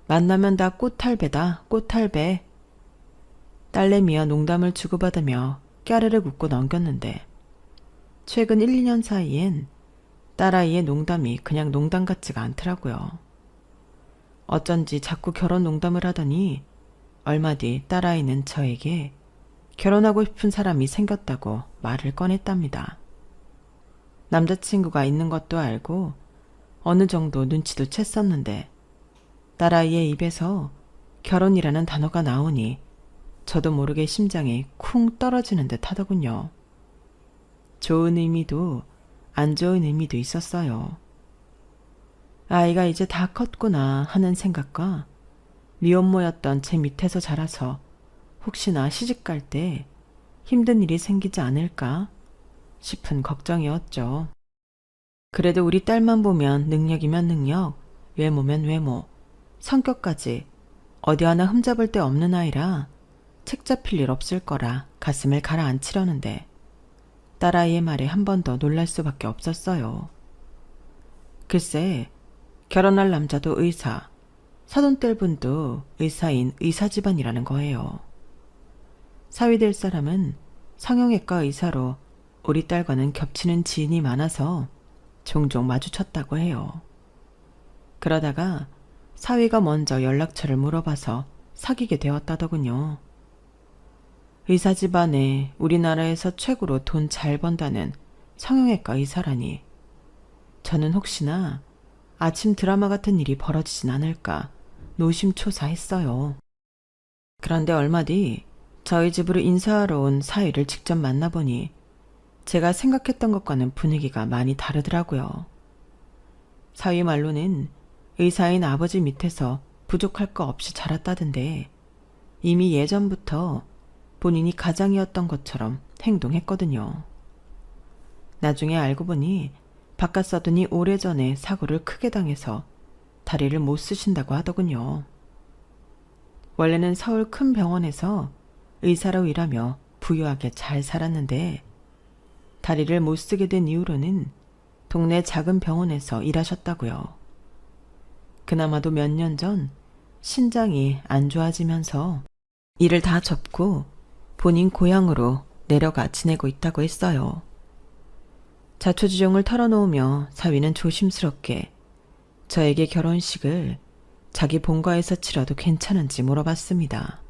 S1: 만나면 다 꽃할배다 꽃할배. 딸내미와 농담을 주고받으며 까르르 웃고 넘겼는데 최근 1, 2년 사이엔 딸아이의 농담이 그냥 농담 같지가 않더라고요. 어쩐지 자꾸 결혼 농담을 하더니 얼마 뒤 딸아이는 저에게 결혼하고 싶은 사람이 생겼다고 말을 꺼냈답니다. 남자친구가 있는 것도 알고 어느 정도 눈치도 챘었는데 딸아이의 입에서 결혼이라는 단어가 나오니 저도 모르게 심장이 쿵 떨어지는 듯 하더군요. 좋은 의미도 안 좋은 의미도 있었어요. 아이가 이제 다 컸구나 하는 생각과 미혼모였던 제 밑에서 자라서 혹시나 시집갈 때 힘든 일이 생기지 않을까 싶은 걱정이었죠. 그래도 우리 딸만 보면 능력이면 능력, 외모면 외모, 성격까지 어디 하나 흠잡을 데 없는 아이라 책 잡힐 일 없을 거라 가슴을 가라앉히려는데 딸아이의 말에 한 번 더 놀랄 수밖에 없었어요. 글쎄, 결혼할 남자도 의사, 사돈 뗄 분도 의사인 의사 집안이라는 거예요. 사위 될 사람은 성형외과 의사로 우리 딸과는 겹치는 지인이 많아서 종종 마주쳤다고 해요. 그러다가 사위가 먼저 연락처를 물어봐서 사귀게 되었다더군요. 의사 집안에 우리나라에서 최고로 돈 잘 번다는 성형외과 의사라니 저는 혹시나 아침 드라마 같은 일이 벌어지진 않을까 노심초사했어요. 그런데 얼마 뒤 저희 집으로 인사하러 온 사위를 직접 만나보니 제가 생각했던 것과는 분위기가 많이 다르더라고요. 사위 말로는 의사인 아버지 밑에서 부족할 거 없이 자랐다던데 이미 예전부터 본인이 가장이었던 것처럼 행동했거든요. 나중에 알고 보니 바깥 사돈이 오래전에 사고를 크게 당해서 다리를 못 쓰신다고 하더군요. 원래는 서울 큰 병원에서 의사로 일하며 부유하게 잘 살았는데 다리를 못 쓰게 된 이후로는 동네 작은 병원에서 일하셨다고요. 그나마도 몇 년 전 신장이 안 좋아지면서 일을 다 접고 본인 고향으로 내려가 지내고 있다고 했어요. 자초지종을 털어놓으며 사위는 조심스럽게 저에게 결혼식을 자기 본가에서 치러도 괜찮은지 물어봤습니다.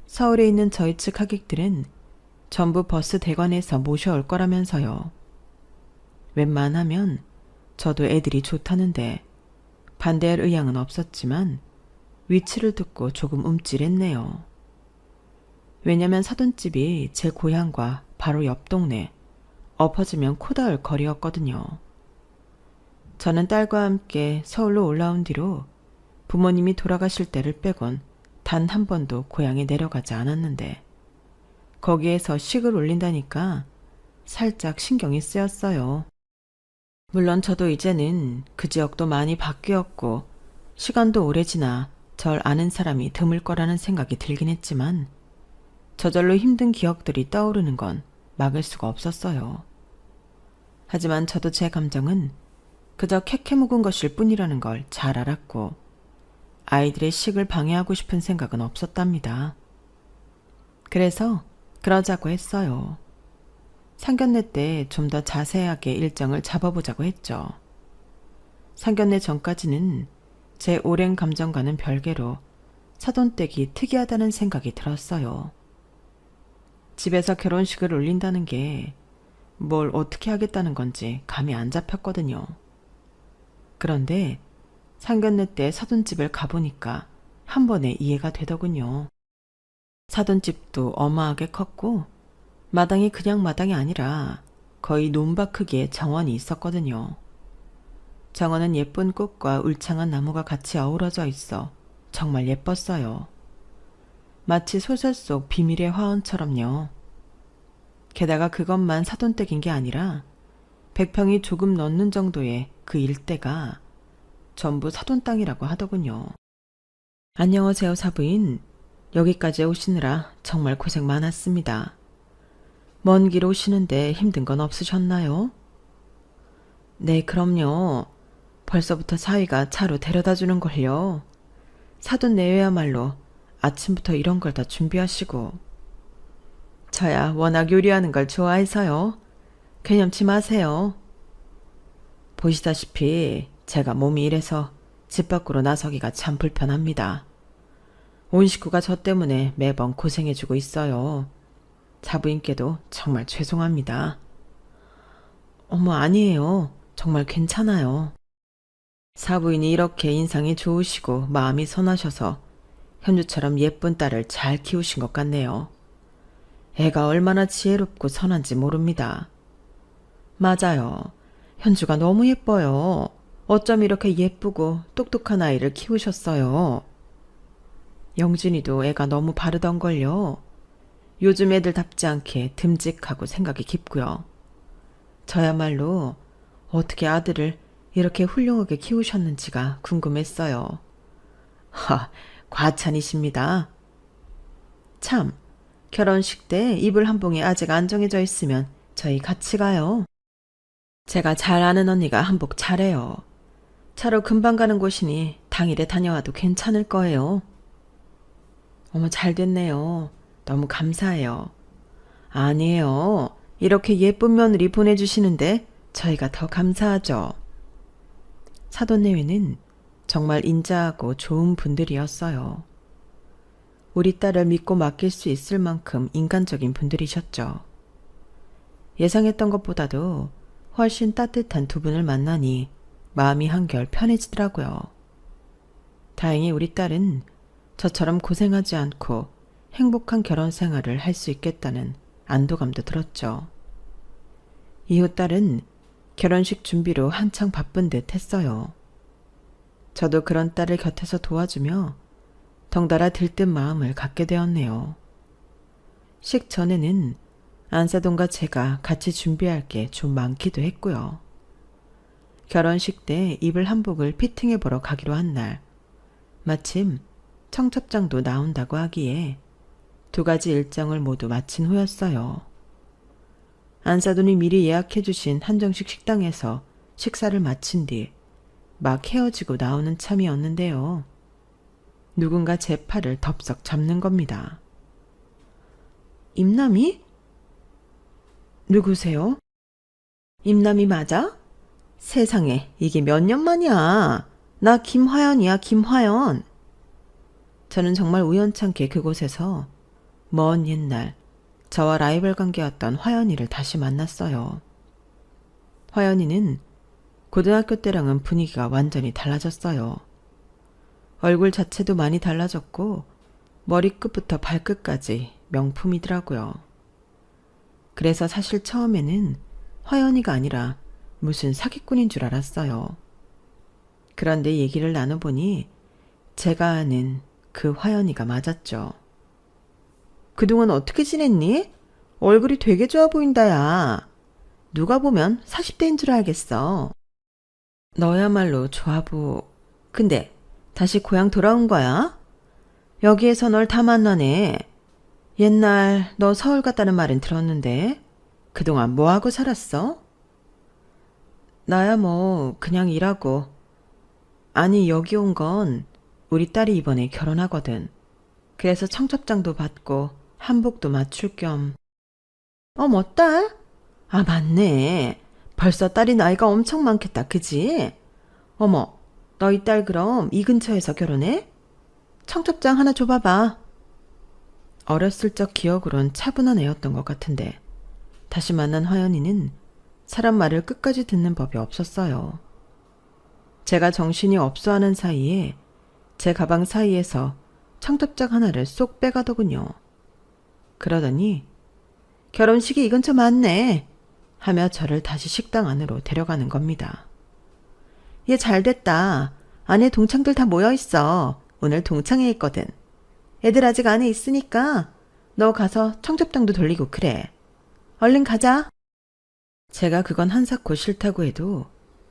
S1: 서울에 있는 저희 측 하객들은 전부 버스 대관에서 모셔올 거라면서요. 웬만하면 저도 애들이 좋다는데 반대할 의향은 없었지만 위치를 듣고 조금 움찔했네요. 왜냐면 사돈집이 제 고향과 바로 옆 동네, 엎어지면 코 닿을 거리였거든요. 저는 딸과 함께 서울로 올라온 뒤로 부모님이 돌아가실 때를 빼곤 단 한 번도 고향에 내려가지 않았는데 거기에서 식을 올린다니까 살짝 신경이 쓰였어요. 물론 저도 이제는 그 지역도 많이 바뀌었고 시간도 오래 지나 절 아는 사람이 드물 거라는 생각이 들긴 했지만 저절로 힘든 기억들이 떠오르는 건 막을 수가 없었어요. 하지만 저도 제 감정은 그저 캐캐 묵은 것일 뿐이라는 걸 잘 알았고 아이들의 식을 방해하고 싶은 생각은 없었답니다. 그래서 그러자고 했어요. 상견례 때 좀 더 자세하게 일정을 잡아보자고 했죠. 상견례 전까지는 제 오랜 감정과는 별개로 사돈댁이 특이하다는 생각이 들었어요. 집에서 결혼식을 올린다는 게 뭘 어떻게 하겠다는 건지 감이 안 잡혔거든요. 그런데 상견례 때 사돈집을 가보니까 한 번에 이해가 되더군요. 사돈집도 어마하게 컸고 마당이 그냥 마당이 아니라 거의 논밭 크기의 정원이 있었거든요. 정원은 예쁜 꽃과 울창한 나무가 같이 어우러져 있어 정말 예뻤어요. 마치 소설 속 비밀의 화원처럼요. 게다가 그것만 사돈댁인 게 아니라 100평이 조금 넘는 정도의 그 일대가 전부 사돈 땅이라고 하더군요. 안녕하세요, 사부인. 여기까지 오시느라 정말 고생 많았습니다. 먼 길 오시는데 힘든 건 없으셨나요? 네, 그럼요. 벌써부터 사위가 차로 데려다 주는 걸요. 사돈 내외야말로 아침부터 이런 걸 다 준비하시고. 저야 워낙 요리하는 걸 좋아해서요. 개념치 마세요. 보시다시피 제가 몸이 이래서 집 밖으로 나서기가 참 불편합니다. 온 식구가 저 때문에 매번 고생해주고 있어요. 사부인께도 정말 죄송합니다. 어머, 아니에요. 정말 괜찮아요. 사부인이 이렇게 인상이 좋으시고 마음이 선하셔서 현주처럼 예쁜 딸을 잘 키우신 것 같네요. 애가 얼마나 지혜롭고 선한지 모릅니다. 맞아요. 현주가 너무 예뻐요. 어쩜 이렇게 예쁘고 똑똑한 아이를 키우셨어요. 영준이도 애가 너무 바르던걸요. 요즘 애들답지 않게 듬직하고 생각이 깊고요. 저야말로 어떻게 아들을 이렇게 훌륭하게 키우셨는지가 궁금했어요. 과찬이십니다. 참, 결혼식 때 이불 한 봉이 아직 안 정해져 있으면 저희 같이 가요. 제가 잘 아는 언니가 한복 잘해요. 차로 금방 가는 곳이니 당일에 다녀와도 괜찮을 거예요. 어머, 잘 됐네요. 너무 감사해요. 아니에요. 이렇게 예쁜 며느리 보내주시는데 저희가 더 감사하죠. 사돈내외는 정말 인자하고 좋은 분들이었어요. 우리 딸을 믿고 맡길 수 있을 만큼 인간적인 분들이셨죠. 예상했던 것보다도 훨씬 따뜻한 두 분을 만나니 마음이 한결 편해지더라고요. 다행히 우리 딸은 저처럼 고생하지 않고 행복한 결혼 생활을 할 수 있겠다는 안도감도 들었죠. 이후 딸은 결혼식 준비로 한창 바쁜 듯 했어요. 저도 그런 딸을 곁에서 도와주며 덩달아 들뜬 마음을 갖게 되었네요. 식 전에는 안사돈과 제가 같이 준비할 게 좀 많기도 했고요. 결혼식 때 입을 한복을 피팅해 보러 가기로 한 날, 마침 청첩장도 나온다고 하기에 두 가지 일정을 모두 마친 후였어요. 안사돈이 미리 예약해 주신 한정식 식당에서 식사를 마친 뒤 막 헤어지고 나오는 참이었는데요. 누군가 제 팔을 덥석 잡는 겁니다. 임남이? 누구세요? 임남이 맞아? 세상에, 이게 몇 년 만이야. 나 김화연이야, 김화연. 저는 정말 우연찮게 그곳에서 먼 옛날 저와 라이벌 관계였던 화연이를 다시 만났어요. 화연이는 고등학교 때랑은 분위기가 완전히 달라졌어요. 얼굴 자체도 많이 달라졌고 머리끝부터 발끝까지 명품이더라고요. 그래서 사실 처음에는 화연이가 아니라 무슨 사기꾼인 줄 알았어요. 그런데 얘기를 나눠보니 제가 아는 그 화연이가 맞았죠. 그동안 어떻게 지냈니? 얼굴이 되게 좋아 보인다, 야. 누가 보면 40대인 줄 알겠어. 너야말로 근데 다시 고향 돌아온 거야? 여기에서 널 다 만나네. 옛날 너 서울 갔다는 말은 들었는데 그동안 뭐하고 살았어? 나야 뭐 그냥 일하고. 아니, 여기 온 건 우리 딸이 이번에 결혼하거든. 그래서 청첩장도 받고 한복도 맞출 겸. 어머, 딸? 아, 맞네. 벌써 딸이 나이가 엄청 많겠다, 그지? 어머, 너희 딸 그럼 이 근처에서 결혼해? 청첩장 하나 줘봐봐. 어렸을 적 기억으론 차분한 애였던 것 같은데 다시 만난 화연이는 사람 말을 끝까지 듣는 법이 없었어요. 제가 정신이 없어하는 사이에 제 가방 사이에서 청첩장 하나를 쏙 빼가더군요. 그러더니 결혼식이 이 근처 맞네 하며 저를 다시 식당 안으로 데려가는 겁니다. 얘 잘됐다. 안에 동창들 다 모여있어. 오늘 동창회 있거든. 애들 아직 안에 있으니까 너 가서 청첩장도 돌리고 그래. 얼른 가자. 제가 그건 한사코 싫다고 해도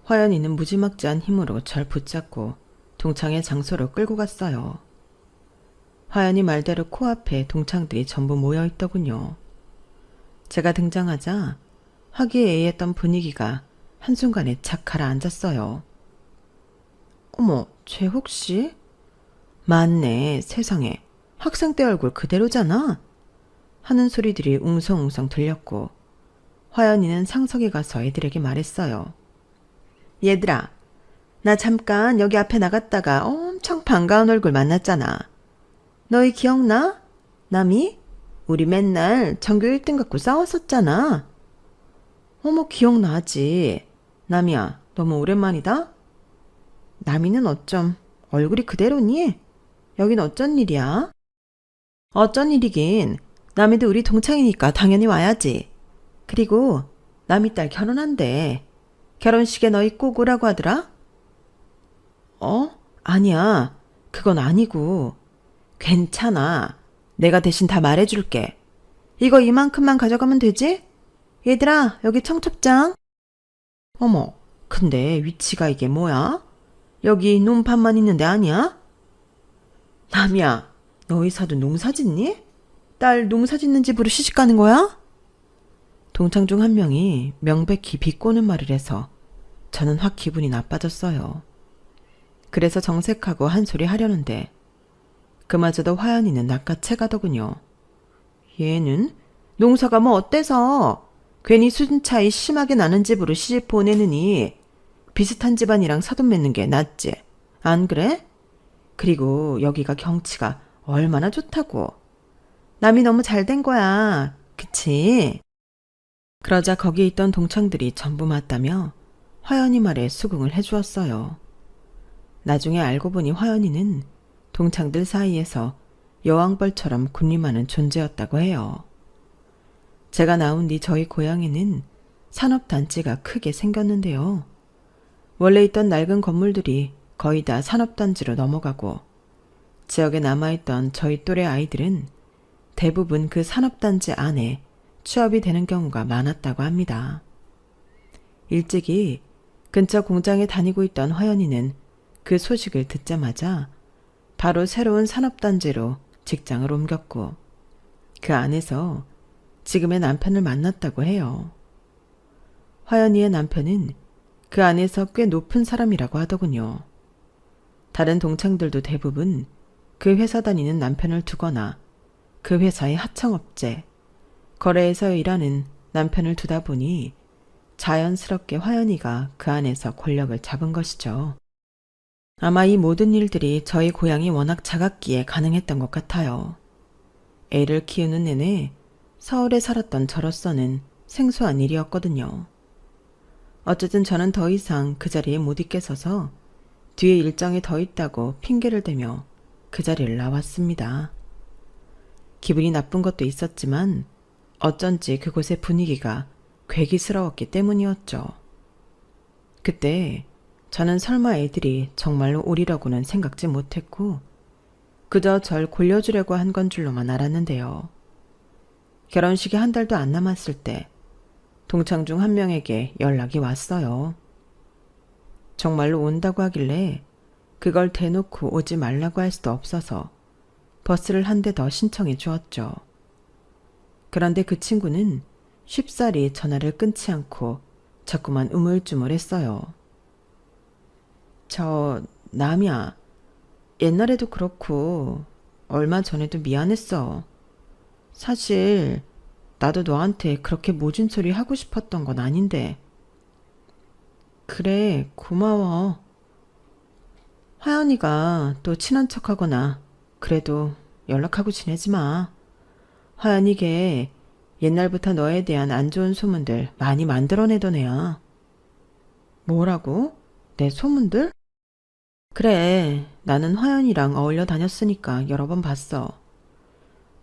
S1: 화연이는 무지막지한 힘으로 절 붙잡고 동창회 장소로 끌고 갔어요. 화연이 말대로 코앞에 동창들이 전부 모여있더군요. 제가 등장하자 화기애애했던 분위기가 한순간에 착 가라앉았어요. 어머, 쟤 혹시? 맞네, 세상에. 학생 때 얼굴 그대로잖아. 하는 소리들이 웅성웅성 들렸고 화연이는 상석에 가서 애들에게 말했어요. 얘들아, 나 잠깐 여기 앞에 나갔다가 엄청 반가운 얼굴 만났잖아. 너희 기억나? 남이? 우리 맨날 전교 1등 갖고 싸웠었잖아. 어머, 기억나지. 남이야, 너무 오랜만이다. 남이는 어쩜 얼굴이 그대로니? 여긴 어쩐 일이야? 어쩐 일이긴. 남이도 우리 동창이니까 당연히 와야지. 그리고 남이 딸 결혼한대. 결혼식에 너희 꼭 오라고 하더라? 아니야. 그건 아니고. 괜찮아. 내가 대신 다 말해줄게. 이거 이만큼만 가져가면 되지? 얘들아, 여기 청첩장. 어머, 근데 위치가 이게 뭐야? 여기 논판만 있는데 아니야? 남이야, 너희 사도 농사 짓니? 딸 농사 짓는 집으로 시집 가는 거야? 동창 중 한 명이 명백히 비꼬는 말을 해서 저는 확 기분이 나빠졌어요. 그래서 정색하고 한 소리 하려는데 그마저도 화연이는 낚아채 가더군요. 얘는 농사가 뭐 어때서 괜히 수준 차이 심하게 나는 집으로 시집 보내느니 비슷한 집안이랑 사돈 맺는 게 낫지. 안 그래? 그리고 여기가 경치가 얼마나 좋다고. 남이 너무 잘 된 거야. 그치? 그러자 거기 있던 동창들이 전부 맞다며 화연이 말에 수긍을 해주었어요. 나중에 알고 보니 화연이는 동창들 사이에서 여왕벌처럼 군림하는 존재였다고 해요. 제가 나온 뒤 저희 고향에는 산업단지가 크게 생겼는데요. 원래 있던 낡은 건물들이 거의 다 산업단지로 넘어가고 지역에 남아있던 저희 또래 아이들은 대부분 그 산업단지 안에 취업이 되는 경우가 많았다고 합니다. 일찍이 근처 공장에 다니고 있던 화연이는 그 소식을 듣자마자 바로 새로운 산업단지로 직장을 옮겼고 그 안에서 지금의 남편을 만났다고 해요. 화연이의 남편은 그 안에서 꽤 높은 사람이라고 하더군요. 다른 동창들도 대부분 그 회사 다니는 남편을 두거나 그 회사의 하청업체, 거래에서 일하는 남편을 두다 보니 자연스럽게 화연이가 그 안에서 권력을 잡은 것이죠. 아마 이 모든 일들이 저희 고향이 워낙 작았기에 가능했던 것 같아요. 애를 키우는 내내 서울에 살았던 저로서는 생소한 일이었거든요. 어쨌든 저는 더 이상 그 자리에 못 있겠어서 뒤에 일정이 더 있다고 핑계를 대며 그 자리를 나왔습니다. 기분이 나쁜 것도 있었지만 어쩐지 그곳의 분위기가 괴기스러웠기 때문이었죠. 그때 저는 설마 애들이 정말로 오리라고는 생각지 못했고 그저 절 골려주려고 한 건 줄로만 알았는데요. 결혼식이 한 달도 안 남았을 때 동창 중 한 명에게 연락이 왔어요. 정말로 온다고 하길래 그걸 대놓고 오지 말라고 할 수도 없어서 버스를 한 대 더 신청해 주었죠. 그런데 그 친구는 쉽사리 전화를 끊지 않고 자꾸만 우물쭈물했어요. 남이야. 옛날에도 그렇고 얼마 전에도 미안했어. 사실 나도 너한테 그렇게 모진 소리 하고 싶었던 건 아닌데. 그래, 고마워. 화연이가 또 친한 척하거나 그래도 연락하고 지내지 마. 화연이 걔 옛날부터 너에 대한 안 좋은 소문들 많이 만들어내던 애야. 뭐라고? 내 소문들? 그래, 나는 화연이랑 어울려 다녔으니까 여러 번 봤어.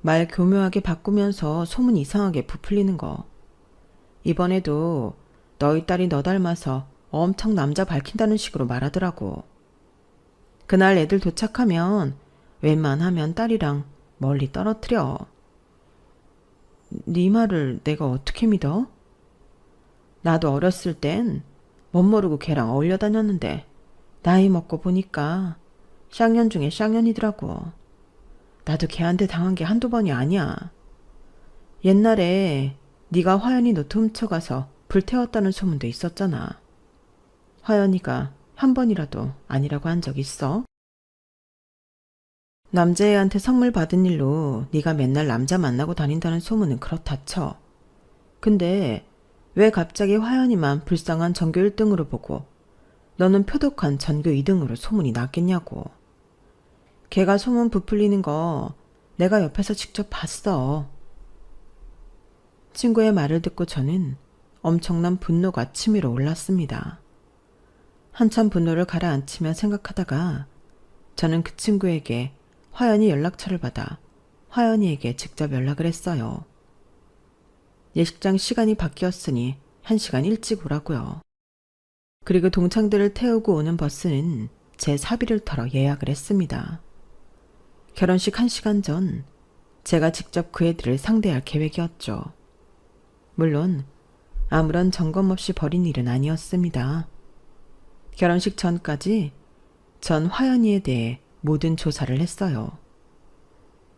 S1: 말 교묘하게 바꾸면서 소문 이상하게 부풀리는 거. 이번에도 너희 딸이 너 닮아서 엄청 남자 밝힌다는 식으로 말하더라고. 그날 애들 도착하면 웬만하면 딸이랑 멀리 떨어뜨려. 네 말을 내가 어떻게 믿어? 나도 어렸을 땐 멋모르고 걔랑 어울려 다녔는데 나이 먹고 보니까 쌍년 중에 쌍년이더라고. 나도 걔한테 당한 게 한두 번이 아니야. 옛날에 네가 화연이 노트 훔쳐가서 불태웠다는 소문도 있었잖아. 화연이가 한 번이라도 아니라고 한 적 있어? 남자애한테 선물 받은 일로 네가 맨날 남자 만나고 다닌다는 소문은 그렇다 쳐. 근데 왜 갑자기 화연이만 불쌍한 전교 1등으로 보고 너는 표독한 전교 2등으로 소문이 났겠냐고. 걔가 소문 부풀리는 거 내가 옆에서 직접 봤어. 친구의 말을 듣고 저는 엄청난 분노가 치밀어 올랐습니다. 한참 분노를 가라앉히며 생각하다가 저는 그 친구에게 화연이 연락처를 받아 화연이에게 직접 연락을 했어요. 예식장 시간이 바뀌었으니 1시간 일찍 오라고요. 그리고 동창들을 태우고 오는 버스는 제 사비를 털어 예약을 했습니다. 결혼식 1시간 전 제가 직접 그 애들을 상대할 계획이었죠. 물론 아무런 점검 없이 벌인 일은 아니었습니다. 결혼식 전까지 전 화연이에 대해 모든 조사를 했어요.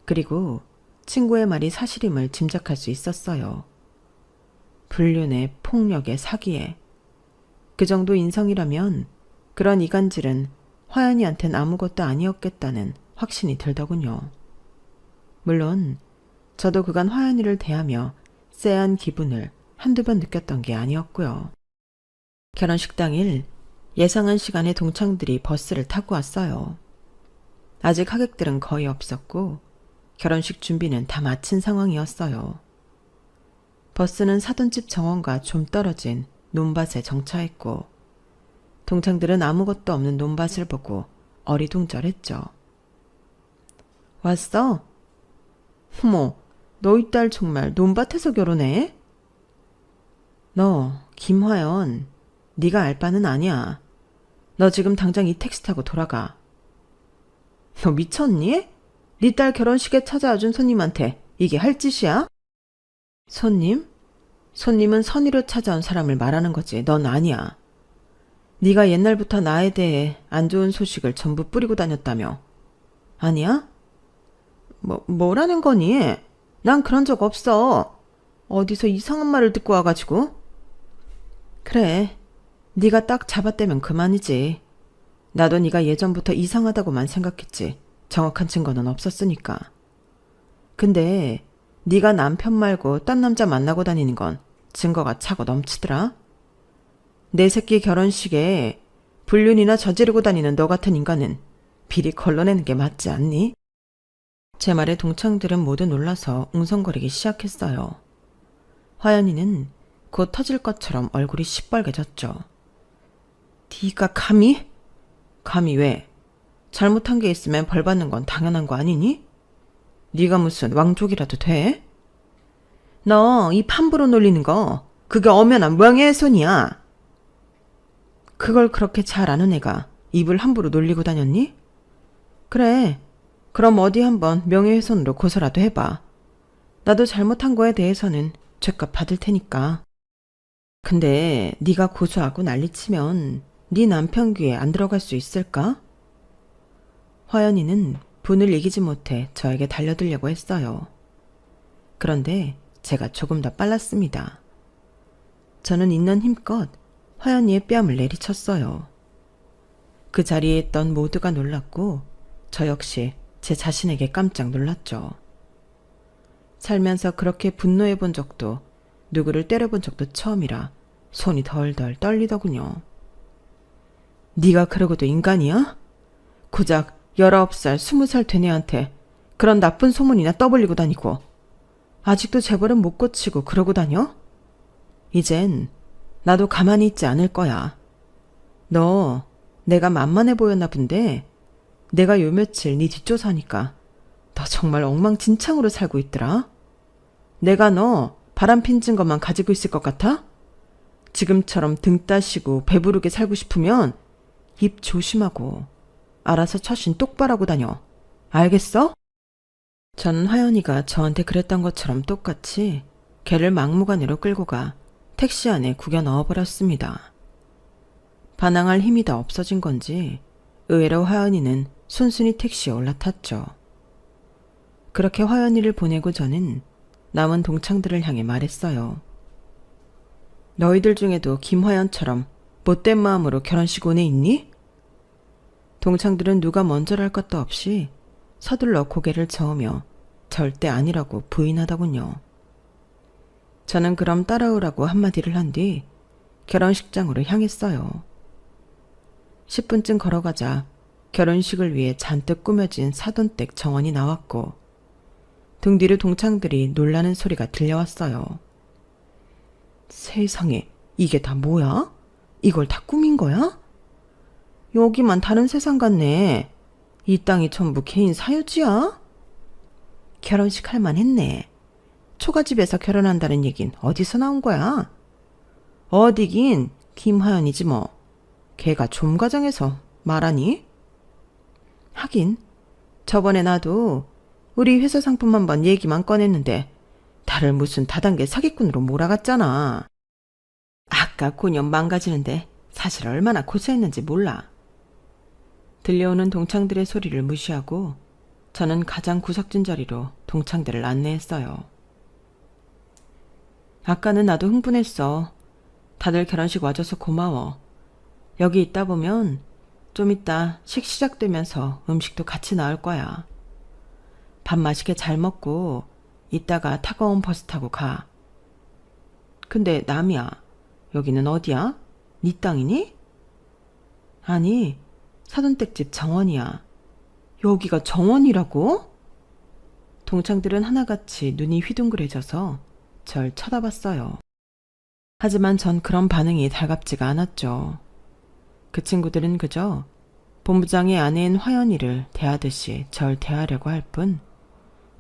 S1: 그리고 친구의 말이 사실임을 짐작할 수 있었어요. 불륜에 폭력에 사기에 그 정도 인성이라면 그런 이간질은 화연이한텐 아무것도 아니었겠다는 확신이 들더군요. 물론 저도 그간 화연이를 대하며 쎄한 기분을 한두 번 느꼈던 게 아니었고요. 결혼식 당일 예상한 시간에 동창들이 버스를 타고 왔어요. 아직 하객들은 거의 없었고 결혼식 준비는 다 마친 상황이었어요. 버스는 사돈집 정원과 좀 떨어진 논밭에 정차했고 동창들은 아무것도 없는 논밭을 보고 어리둥절했죠. 왔어? 어머, 너희 딸 정말 논밭에서 결혼해? 너, 김화연, 네가 알 바는 아니야. 너 지금 당장 이 택시 타고 돌아가. 너 미쳤니? 네 딸 결혼식에 찾아와준 손님한테 이게 할 짓이야? 손님? 손님은 선의로 찾아온 사람을 말하는 거지. 넌 아니야. 네가 옛날부터 나에 대해 안 좋은 소식을 전부 뿌리고 다녔다며. 아니야? 뭐라는 거니? 난 그런 적 없어. 어디서 이상한 말을 듣고 와가지고. 그래, 네가 딱 잡아떼면 그만이지. 나도 네가 예전부터 이상하다고만 생각했지. 정확한 증거는 없었으니까. 근데 네가 남편 말고 딴 남자 만나고 다니는 건 증거가 차고 넘치더라. 내 새끼 결혼식에 불륜이나 저지르고 다니는 너 같은 인간은 비리 걸러내는 게 맞지 않니? 제 말에 동창들은 모두 놀라서 웅성거리기 시작했어요. 화연이는 곧 터질 것처럼 얼굴이 시뻘개졌죠. 네가 감히? 감히 왜? 잘못한 게 있으면 벌 받는 건 당연한 거 아니니? 네가 무슨 왕족이라도 돼? 너 이 함부로 놀리는 거 그게 엄연한 명예훼손이야. 그걸 그렇게 잘 아는 애가 입을 함부로 놀리고 다녔니? 그래, 그럼 어디 한번 명예훼손으로 고소라도 해봐. 나도 잘못한 거에 대해서는 죄값 받을 테니까. 근데 네가 고소하고 난리치면 네 남편 귀에 안 들어갈 수 있을까? 화연이는 분을 이기지 못해 저에게 달려들려고 했어요. 그런데 제가 조금 더 빨랐습니다. 저는 있는 힘껏 화연이의 뺨을 내리쳤어요. 그 자리에 있던 모두가 놀랐고 저 역시 제 자신에게 깜짝 놀랐죠. 살면서 그렇게 분노해 본 적도 누구를 때려본 적도 처음이라 손이 덜덜 떨리더군요. 네가 그러고도 인간이야? 고작 19살, 20살 된 애한테 그런 나쁜 소문이나 떠벌리고 다니고 아직도 재벌은 못 고치고 그러고 다녀? 이젠 나도 가만히 있지 않을 거야. 너 내가 만만해 보였나 본데 내가 요 며칠 네 뒷조사하니까 너 정말 엉망진창으로 살고 있더라. 내가 너 바람핀 증거만 가지고 있을 것 같아? 지금처럼 등 따시고 배부르게 살고 싶으면 입 조심하고 알아서 처신 똑바로 하고 다녀. 알겠어? 저는 화연이가 저한테 그랬던 것처럼 똑같이 걔를 막무가내로 끌고 가 택시 안에 구겨 넣어버렸습니다. 반항할 힘이 다 없어진 건지 의외로 화연이는 순순히 택시에 올라탔죠. 그렇게 화연이를 보내고 저는 남은 동창들을 향해 말했어요. 너희들 중에도 김화연처럼 못된 마음으로 결혼식 온 애 있니? 동창들은 누가 먼저랄 것도 없이 서둘러 고개를 저으며 절대 아니라고 부인하더군요. 저는 그럼 따라오라고 한마디를 한 뒤 결혼식장으로 향했어요. 10분쯤 걸어가자 결혼식을 위해 잔뜩 꾸며진 사돈댁 정원이 나왔고 등 뒤로 동창들이 놀라는 소리가 들려왔어요. 세상에, 이게 다 뭐야? 이걸 다 꾸민 거야? 여기만 다른 세상 같네. 이 땅이 전부 개인 사유지야? 결혼식 할 만했네. 초가집에서 결혼한다는 얘긴 어디서 나온 거야? 어디긴 김화연이지 뭐. 걔가 좀과장해서 말하니? 하긴 저번에 나도 우리 회사 상품 한번 얘기만 꺼냈는데 나를 무슨 다단계 사기꾼으로 몰아갔잖아. 아까 고년 망가지는데 사실 얼마나 고생했는지 몰라. 들려오는 동창들의 소리를 무시하고 저는 가장 구석진 자리로 동창들을 안내했어요. 아까는 나도 흥분했어. 다들 결혼식 와줘서 고마워. 여기 있다 보면 좀 이따 식 시작되면서 음식도 같이 나올 거야. 밥 맛있게 잘 먹고 이따가 타고 온 버스 타고 가. 근데 남이야. 여기는 어디야? 네 땅이니? 아니, 사돈댁집 정원이야. 여기가 정원이라고? 동창들은 하나같이 눈이 휘둥그레져서 절 쳐다봤어요. 하지만 전 그런 반응이 달갑지가 않았죠. 그 친구들은 그저 본부장의 아내인 화연이를 대하듯이 절 대하려고 할 뿐,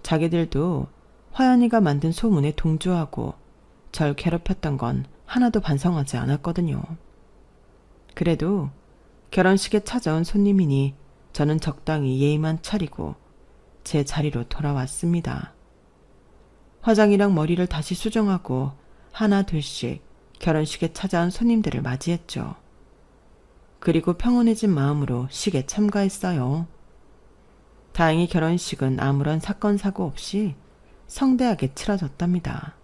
S1: 자기들도 화연이가 만든 소문에 동조하고 절 괴롭혔던 건 하나도 반성하지 않았거든요. 그래도 결혼식에 찾아온 손님이니 저는 적당히 예의만 차리고 제 자리로 돌아왔습니다. 화장이랑 머리를 다시 수정하고 하나 둘씩 결혼식에 찾아온 손님들을 맞이했죠. 그리고 평온해진 마음으로 식에 참가했어요. 다행히 결혼식은 아무런 사건 사고 없이 성대하게 치러졌답니다.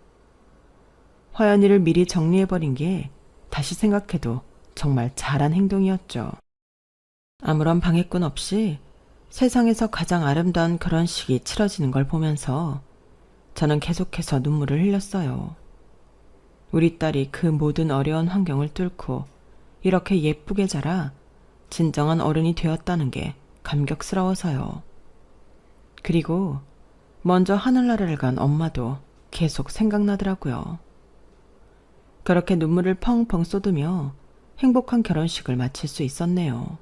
S1: 화연이를 미리 정리해버린 게 다시 생각해도 정말 잘한 행동이었죠. 아무런 방해꾼 없이 세상에서 가장 아름다운 결혼식이 치러지는 걸 보면서 저는 계속해서 눈물을 흘렸어요. 우리 딸이 그 모든 어려운 환경을 뚫고 이렇게 예쁘게 자라 진정한 어른이 되었다는 게 감격스러워서요. 그리고 먼저 하늘나라를 간 엄마도 계속 생각나더라고요. 그렇게 눈물을 펑펑 쏟으며 행복한 결혼식을 마칠 수 있었네요.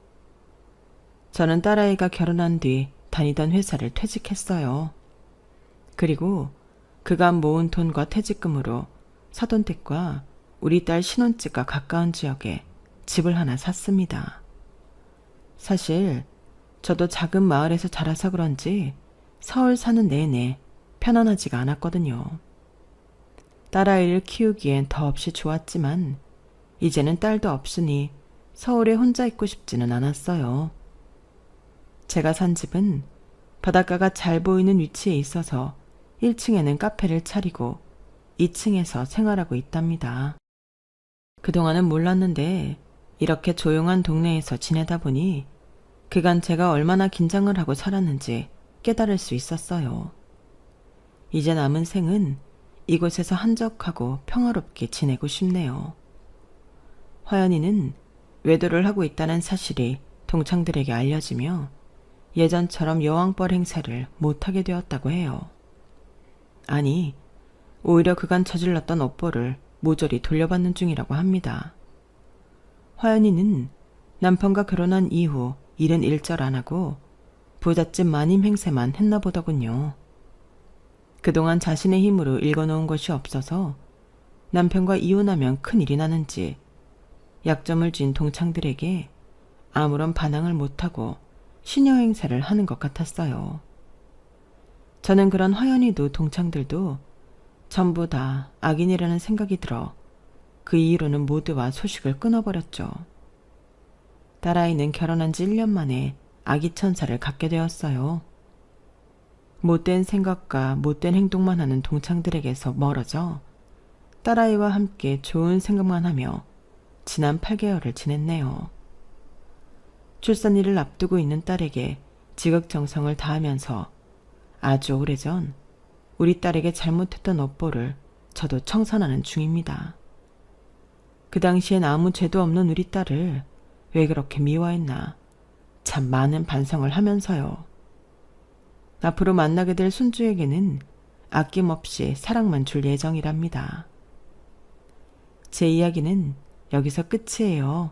S1: 저는 딸아이가 결혼한 뒤 다니던 회사를 퇴직했어요. 그리고 그간 모은 돈과 퇴직금으로 사돈댁과 우리 딸 신혼집과 가까운 지역에 집을 하나 샀습니다. 사실 저도 작은 마을에서 자라서 그런지 서울 사는 내내 편안하지가 않았거든요. 딸아이를 키우기엔 더없이 좋았지만 이제는 딸도 없으니 서울에 혼자 있고 싶지는 않았어요. 제가 산 집은 바닷가가 잘 보이는 위치에 있어서 1층에는 카페를 차리고 2층에서 생활하고 있답니다. 그동안은 몰랐는데 이렇게 조용한 동네에서 지내다 보니 그간 제가 얼마나 긴장을 하고 살았는지 깨달을 수 있었어요. 이제 남은 생은 이곳에서 한적하고 평화롭게 지내고 싶네요. 화연이는 외도를 하고 있다는 사실이 동창들에게 알려지며 예전처럼 여왕벌 행세를 못하게 되었다고 해요. 아니, 오히려 그간 저질렀던 업보를 모조리 돌려받는 중이라고 합니다. 화연이는 남편과 결혼한 이후 일은 일절 안 하고 부잣집 마님 행세만 했나 보더군요. 그동안 자신의 힘으로 읽어놓은 것이 없어서 남편과 이혼하면 큰일이 나는지 약점을 쥔 동창들에게 아무런 반항을 못하고 시녀 행세를 하는 것 같았어요. 저는 그런 화연이도 동창들도 전부 다 악인이라는 생각이 들어 그 이후로는 모두와 소식을 끊어버렸죠. 딸아이는 결혼한 지 1년 만에 아기 천사를 갖게 되었어요. 못된 생각과 못된 행동만 하는 동창들에게서 멀어져 딸아이와 함께 좋은 생각만 하며 지난 8개월을 지냈네요. 출산일을 앞두고 있는 딸에게 지극정성을 다하면서 아주 오래전 우리 딸에게 잘못했던 업보를 저도 청산하는 중입니다. 그 당시엔 아무 죄도 없는 우리 딸을 왜 그렇게 미워했나 참 많은 반성을 하면서요. 앞으로 만나게 될 손주에게는 아낌없이 사랑만 줄 예정이랍니다. 제 이야기는 여기서 끝이에요.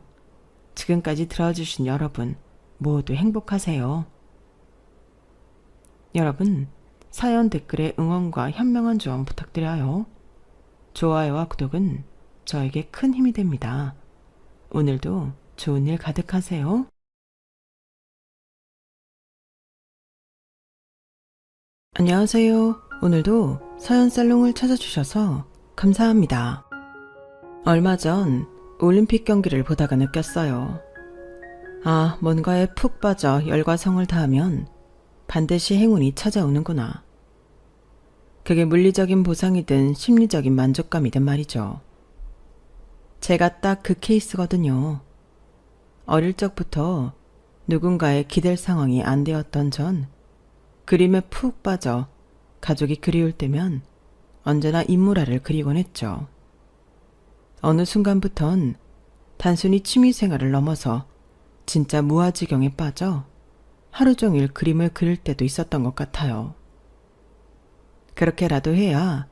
S1: 지금까지 들어주신 여러분 모두 행복하세요. 여러분, 사연 댓글에 응원과 현명한 조언 부탁드려요. 좋아요와 구독은 저에게 큰 힘이 됩니다. 오늘도 좋은 일 가득하세요. 안녕하세요. 오늘도 서연살롱을 찾아주셔서 감사합니다. 얼마 전 올림픽 경기를 보다가 느꼈어요. 아, 뭔가에 푹 빠져 열과 성을 다하면 반드시 행운이 찾아오는구나. 그게 물리적인 보상이든 심리적인 만족감이든 말이죠. 제가 딱 그 케이스거든요. 어릴 적부터 누군가의 기댈 상황이 안 되었던 전 그림에 푹 빠져 가족이 그리울 때면 언제나 인물화를 그리곤 했죠. 어느 순간부턴 단순히 취미생활을 넘어서 진짜 무아지경에 빠져 하루 종일 그림을 그릴 때도 있었던 것 같아요. 그렇게라도 해야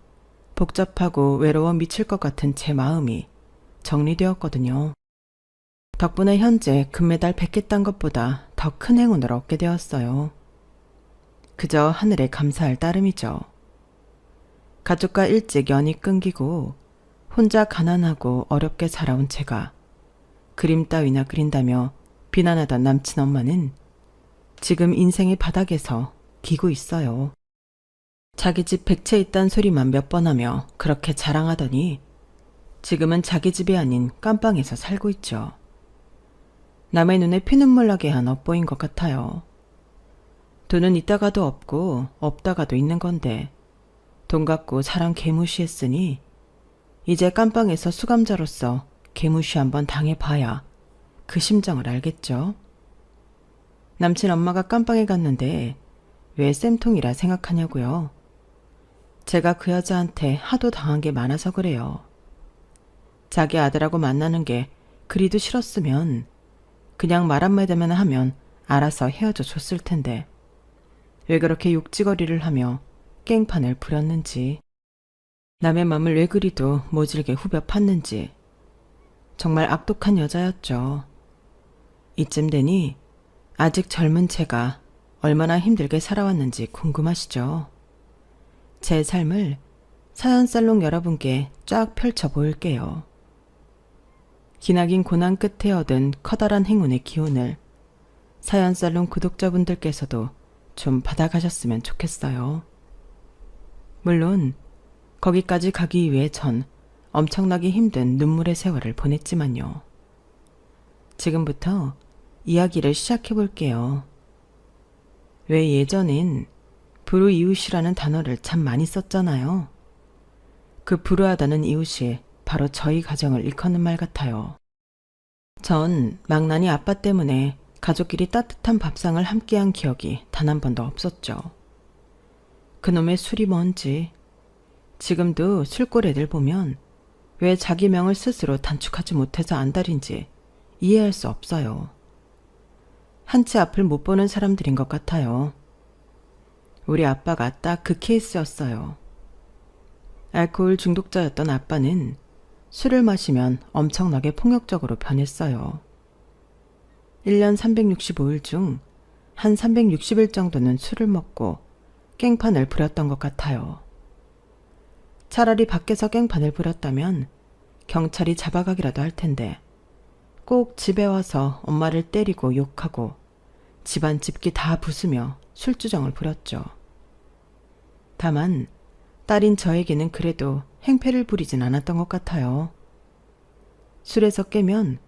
S1: 복잡하고 외로워 미칠 것 같은 제 마음이 정리되었거든요. 덕분에 현재 금메달 100개 딴 것보다 더 큰 행운을 얻게 되었어요. 그저 하늘에 감사할 따름이죠. 가족과 일찍 연이 끊기고 혼자 가난하고 어렵게 살아온 제가 그림 따위나 그린다며 비난하던 남친 엄마는 지금 인생의 바닥에서 기고 있어요. 자기 집 100채 있단 소리만 몇 번 하며 그렇게 자랑하더니 지금은 자기 집이 아닌 깜빵에서 살고 있죠. 남의 눈에 피눈물 나게 한 업보인 것 같아요. 돈은 있다가도 없고 없다가도 있는 건데 돈 갖고 사람 개무시했으니 이제 깜빵에서 수감자로서 개무시 한번 당해봐야 그 심정을 알겠죠. 남친 엄마가 깜빵에 갔는데 왜 쌤통이라 생각하냐고요. 제가 그 여자한테 하도 당한 게 많아서 그래요. 자기 아들하고 만나는 게 그리도 싫었으면 그냥 말 한마디만 하면 알아서 헤어져 줬을 텐데 왜 그렇게 욕지거리를 하며 깽판을 부렸는지, 남의 맘을 왜 그리도 모질게 후벼 팠는지 정말 악독한 여자였죠. 이쯤 되니 아직 젊은 제가 얼마나 힘들게 살아왔는지 궁금하시죠? 제 삶을 사연살롱 여러분께 쫙 펼쳐 보일게요. 기나긴 고난 끝에 얻은 커다란 행운의 기운을 사연살롱 구독자분들께서도 좀 받아가셨으면 좋겠어요. 물론 거기까지 가기 위해 전 엄청나게 힘든 눈물의 세월을 보냈지만요. 지금부터 이야기를 시작해 볼게요. 왜 예전엔 불우이웃이라는 단어를 참 많이 썼잖아요. 그 불우하다는 이웃이 바로 저희 가정을 일컫는 말 같아요. 전 망나니 아빠 때문에 가족끼리 따뜻한 밥상을 함께한 기억이 단 한 번도 없었죠. 그놈의 술이 뭔지, 지금도 술꾼 애들 보면 왜 자기 명을 스스로 단축하지 못해서 안달인지 이해할 수 없어요. 한치 앞을 못 보는 사람들인 것 같아요. 우리 아빠가 딱 그 케이스였어요. 알코올 중독자였던 아빠는 술을 마시면 엄청나게 폭력적으로 변했어요. 1년 365일 중 한 360일 정도는 술을 먹고 깽판을 부렸던 것 같아요. 차라리 밖에서 깽판을 부렸다면 경찰이 잡아가기라도 할 텐데 꼭 집에 와서 엄마를 때리고 욕하고 집안 집기 다 부수며 술주정을 부렸죠. 다만 딸인 저에게는 그래도 행패를 부리진 않았던 것 같아요. 술에서 깨면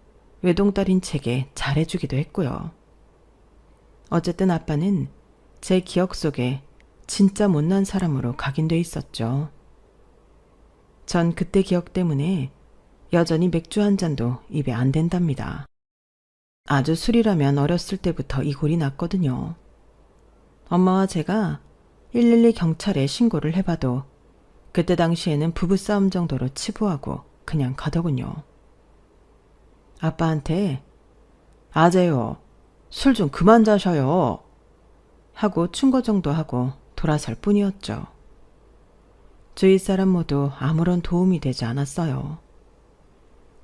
S1: 외동딸인 제게 잘해주기도 했고요. 어쨌든 아빠는 제 기억 속에 진짜 못난 사람으로 각인돼 있었죠. 전 그때 기억 때문에 여전히 맥주 한 잔도 입에 안 댄답니다. 아주 술이라면 어렸을 때부터 이 골이 났거든요. 엄마와 제가 112 경찰에 신고를 해봐도 그때 당시에는 부부싸움 정도로 치부하고 그냥 가더군요. 아빠한테 아재요, 술 좀 그만 자셔요 하고 충고 정도 하고 돌아설 뿐이었죠. 주위 사람 모두 아무런 도움이 되지 않았어요.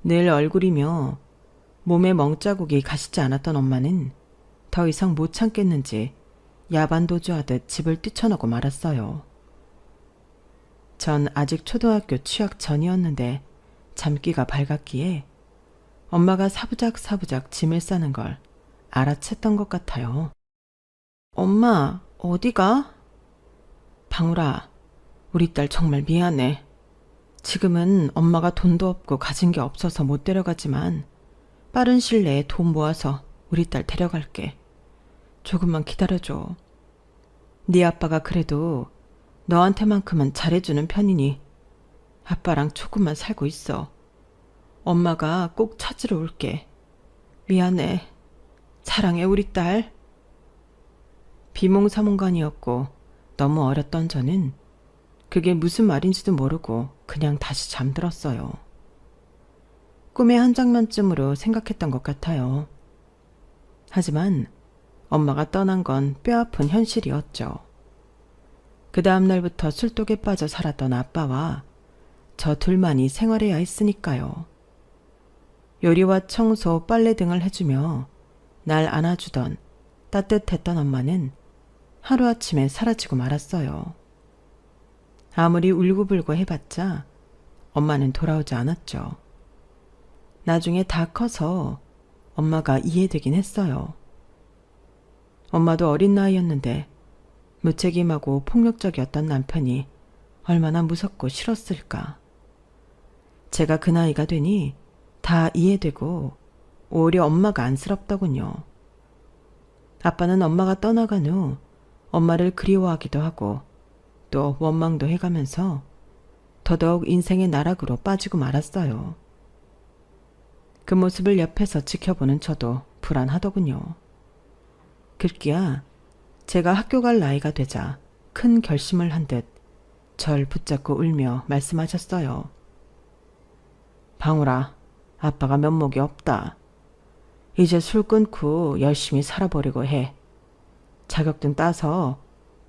S1: 늘 얼굴이며 몸에 멍자국이 가시지 않았던 엄마는 더 이상 못 참겠는지 야반도주하듯 집을 뛰쳐나고 말았어요. 전 아직 초등학교 취학 전이었는데 잠기가 밝았기에 엄마가 사부작사부작 짐을 싸는 걸 알아챘던 것 같아요. 엄마, 어디가? 방울아, 우리 딸 정말 미안해. 지금은 엄마가 돈도 없고 가진 게 없어서 못 데려가지만 빠른 시일 내에 돈 모아서 우리 딸 데려갈게. 조금만 기다려줘. 네 아빠가 그래도 너한테만큼은 잘해주는 편이니 아빠랑 조금만 살고 있어. 엄마가 꼭 찾으러 올게. 미안해. 사랑해 우리 딸. 비몽사몽간이었고 너무 어렸던 저는 그게 무슨 말인지도 모르고 그냥 다시 잠들었어요. 꿈의 한 장면쯤으로 생각했던 것 같아요. 하지만 엄마가 떠난 건 뼈아픈 현실이었죠. 그 다음 날부터 술독에 빠져 살았던 아빠와 저 둘만이 생활해야 했으니까요. 요리와 청소, 빨래 등을 해주며 날 안아주던 따뜻했던 엄마는 하루아침에 사라지고 말았어요. 아무리 울고불고 해봤자 엄마는 돌아오지 않았죠. 나중에 다 커서 엄마가 이해되긴 했어요. 엄마도 어린 나이였는데 무책임하고 폭력적이었던 남편이 얼마나 무섭고 싫었을까. 제가 그 나이가 되니 다 이해되고 오히려 엄마가 안쓰럽더군요. 아빠는 엄마가 떠나간 후 엄마를 그리워하기도 하고 또 원망도 해가면서 더더욱 인생의 나락으로 빠지고 말았어요. 그 모습을 옆에서 지켜보는 저도 불안하더군요. 급기야 제가 학교 갈 나이가 되자 큰 결심을 한 듯 절 붙잡고 울며 말씀하셨어요. 방울아, 아빠가 면목이 없다. 이제 술 끊고 열심히 살아보려고 해. 자격증 따서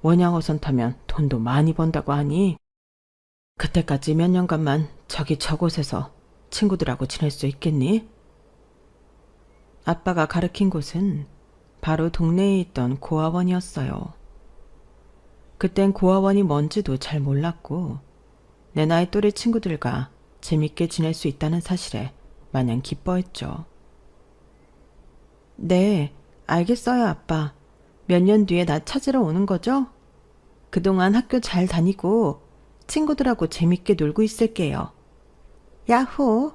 S1: 원양어선 타면 돈도 많이 번다고 하니 그때까지 몇 년간만 저곳에서 친구들하고 지낼 수 있겠니? 아빠가 가르친 곳은 바로 동네에 있던 고아원이었어요. 그땐 고아원이 뭔지도 잘 몰랐고 내 나이 또래 친구들과 재밌게 지낼 수 있다는 사실에 마냥 기뻐했죠. 네, 알겠어요, 아빠. 몇 년 뒤에 나 찾으러 오는 거죠? 그동안 학교 잘 다니고 친구들하고 재밌게 놀고 있을게요. 야호!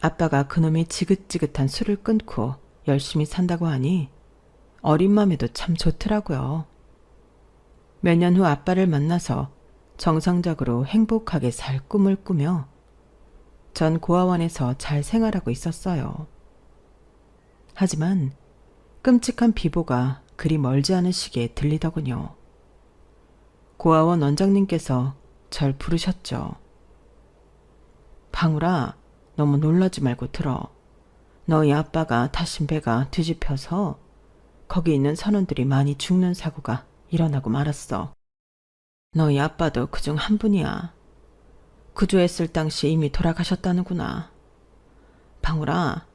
S1: 아빠가 그놈의 지긋지긋한 술을 끊고 열심히 산다고 하니 어린 맘에도 참 좋더라고요. 몇 년 후 아빠를 만나서 정상적으로 행복하게 살 꿈을 꾸며 전 고아원에서 잘 생활하고 있었어요. 하지만 끔찍한 비보가 그리 멀지 않은 시기에 들리더군요. 고아원 원장님께서 절 부르셨죠. 방울아, 너무 놀라지 말고 들어. 너희 아빠가 타신 배가 뒤집혀서 거기 있는 선원들이 많이 죽는 사고가 일어나고 말았어. 너희 아빠도 그중 한 분이야. 구조했을 당시 이미 돌아가셨다는구나. 방울아,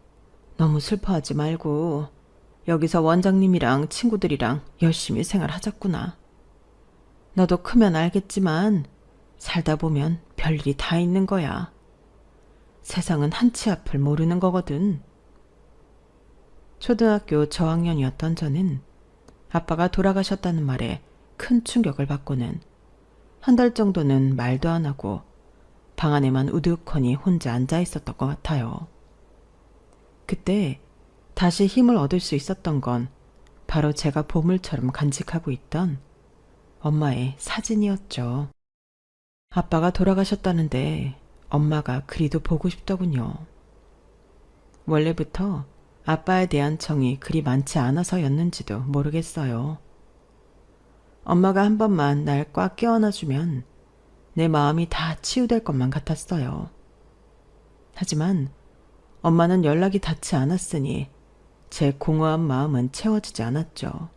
S1: 너무 슬퍼하지 말고 여기서 원장님이랑 친구들이랑 열심히 생활하자꾸나. 너도 크면 알겠지만 살다 보면 별일이 다 있는 거야. 세상은 한치 앞을 모르는 거거든. 초등학교 저학년이었던 저는 아빠가 돌아가셨다는 말에 큰 충격을 받고는 한 달 정도는 말도 안 하고 방 안에만 우두커니 혼자 앉아 있었던 것 같아요. 그때 다시 힘을 얻을 수 있었던 건 바로 제가 보물처럼 간직하고 있던 엄마의 사진이었죠. 아빠가 돌아가셨다는데 엄마가 그리도 보고 싶더군요. 원래부터 아빠에 대한 정이 그리 많지 않아서였는지도 모르겠어요. 엄마가 한 번만 날 꽉 껴안아주면 내 마음이 다 치유될 것만 같았어요. 하지만 엄마는 연락이 닿지 않았으니 제 공허한 마음은 채워지지 않았죠.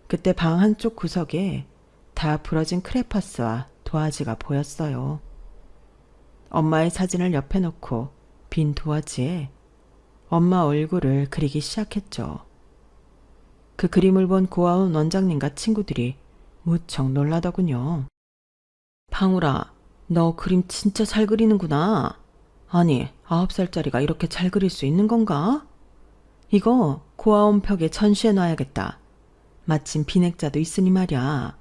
S1: 그때 방 한쪽 구석에 다 부러진 크레파스와 도화지가 보였어요. 엄마의 사진을 옆에 놓고 빈 도화지에 엄마 얼굴을 그리기 시작했죠. 그 그림을 본 고아원 원장님과 친구들이 무척 놀라더군요. 방울아, 너 그림 진짜 잘 그리는구나. 아니, 9살짜리가 이렇게 잘 그릴 수 있는 건가? 이거 고아원 벽에 전시해놔야겠다. 마침 비핵자도 있으니 말이야.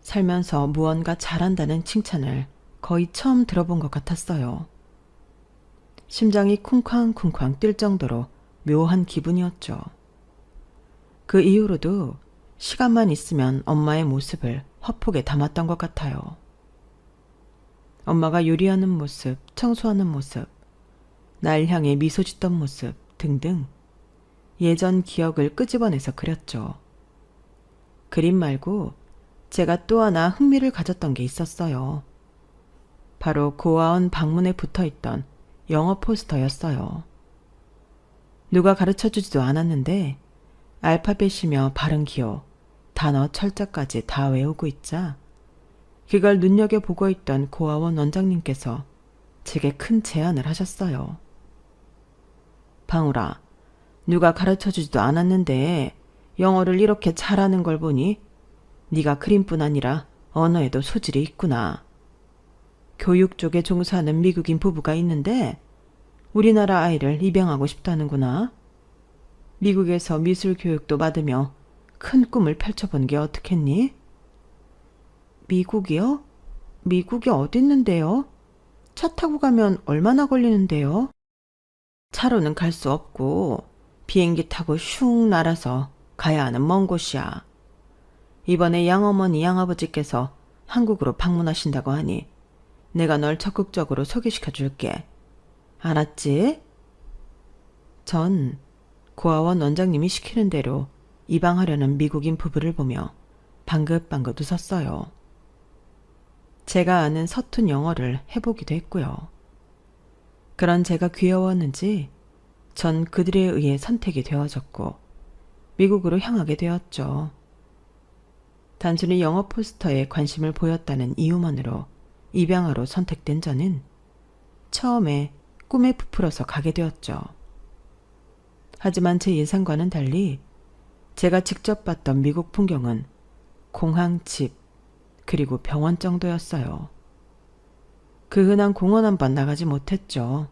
S1: 살면서 무언가 잘한다는 칭찬을 거의 처음 들어본 것 같았어요. 심장이 쿵쾅쿵쾅 뛸 정도로 묘한 기분이었죠. 그 이후로도 시간만 있으면 엄마의 모습을 화폭에 담았던 것 같아요. 엄마가 요리하는 모습, 청소하는 모습, 날 향해 미소 짓던 모습 등등 예전 기억을 끄집어내서 그렸죠. 그림 말고 제가 또 하나 흥미를 가졌던 게 있었어요. 바로 고아원 방문에 붙어있던 영어 포스터였어요. 누가 가르쳐주지도 않았는데 알파벳이며 발음 기호, 단어 철자까지 다 외우고 있자 그걸 눈여겨보고 있던 고아원 원장님께서 제게 큰 제안을 하셨어요. 방울아, 누가 가르쳐주지도 않았는데 영어를 이렇게 잘하는 걸 보니 네가 그림뿐 아니라 언어에도 소질이 있구나. 교육 쪽에 종사하는 미국인 부부가 있는데 우리나라 아이를 입양하고 싶다는구나. 미국에서 미술 교육도 받으며 큰 꿈을 펼쳐본 게 어떻겠니? 미국이요? 미국이 어디 있는데요? 차 타고 가면 얼마나 걸리는데요? 차로는 갈 수 없고 비행기 타고 슝 날아서 가야 하는 먼 곳이야. 이번에 양어머니 양아버지께서 한국으로 방문하신다고 하니 내가 널 적극적으로 소개시켜 줄게. 알았지? 전 고아원 원장님이 시키는 대로 입양하려는 미국인 부부를 보며 방긋방긋 웃었어요. 제가 아는 서툰 영어를 해보기도 했고요. 그런 제가 귀여웠는지 전 그들에 의해 선택이 되어졌고 미국으로 향하게 되었죠. 단순히 영어 포스터에 관심을 보였다는 이유만으로 입양아로 선택된 저는 처음에 꿈에 부풀어서 가게 되었죠. 하지만 제 예상과는 달리 제가 직접 봤던 미국 풍경은 공항, 집, 그리고 병원 정도였어요. 그 흔한 공원 한 번 나가지 못했죠.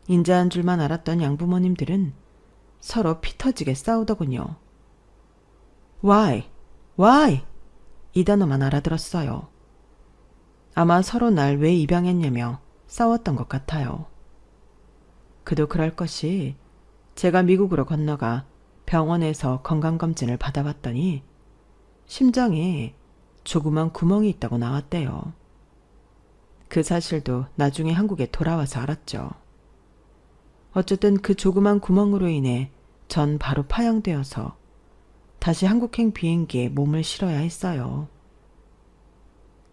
S1: 인자한 줄만 알았던 양부모님들은 서로 피 터지게 싸우더군요. Why? Why? 이 단어만 알아들었어요. 아마 서로 날 왜 입양했냐며 싸웠던 것 같아요. 그도 그럴 것이 제가 미국으로 건너가 병원에서 건강검진을 받아봤더니 심장에 조그만 구멍이 있다고 나왔대요. 그 사실도 나중에 한국에 돌아와서 알았죠. 어쨌든 그 조그만 구멍으로 인해 전 바로 파양되어서 다시 한국행 비행기에 몸을 실어야 했어요.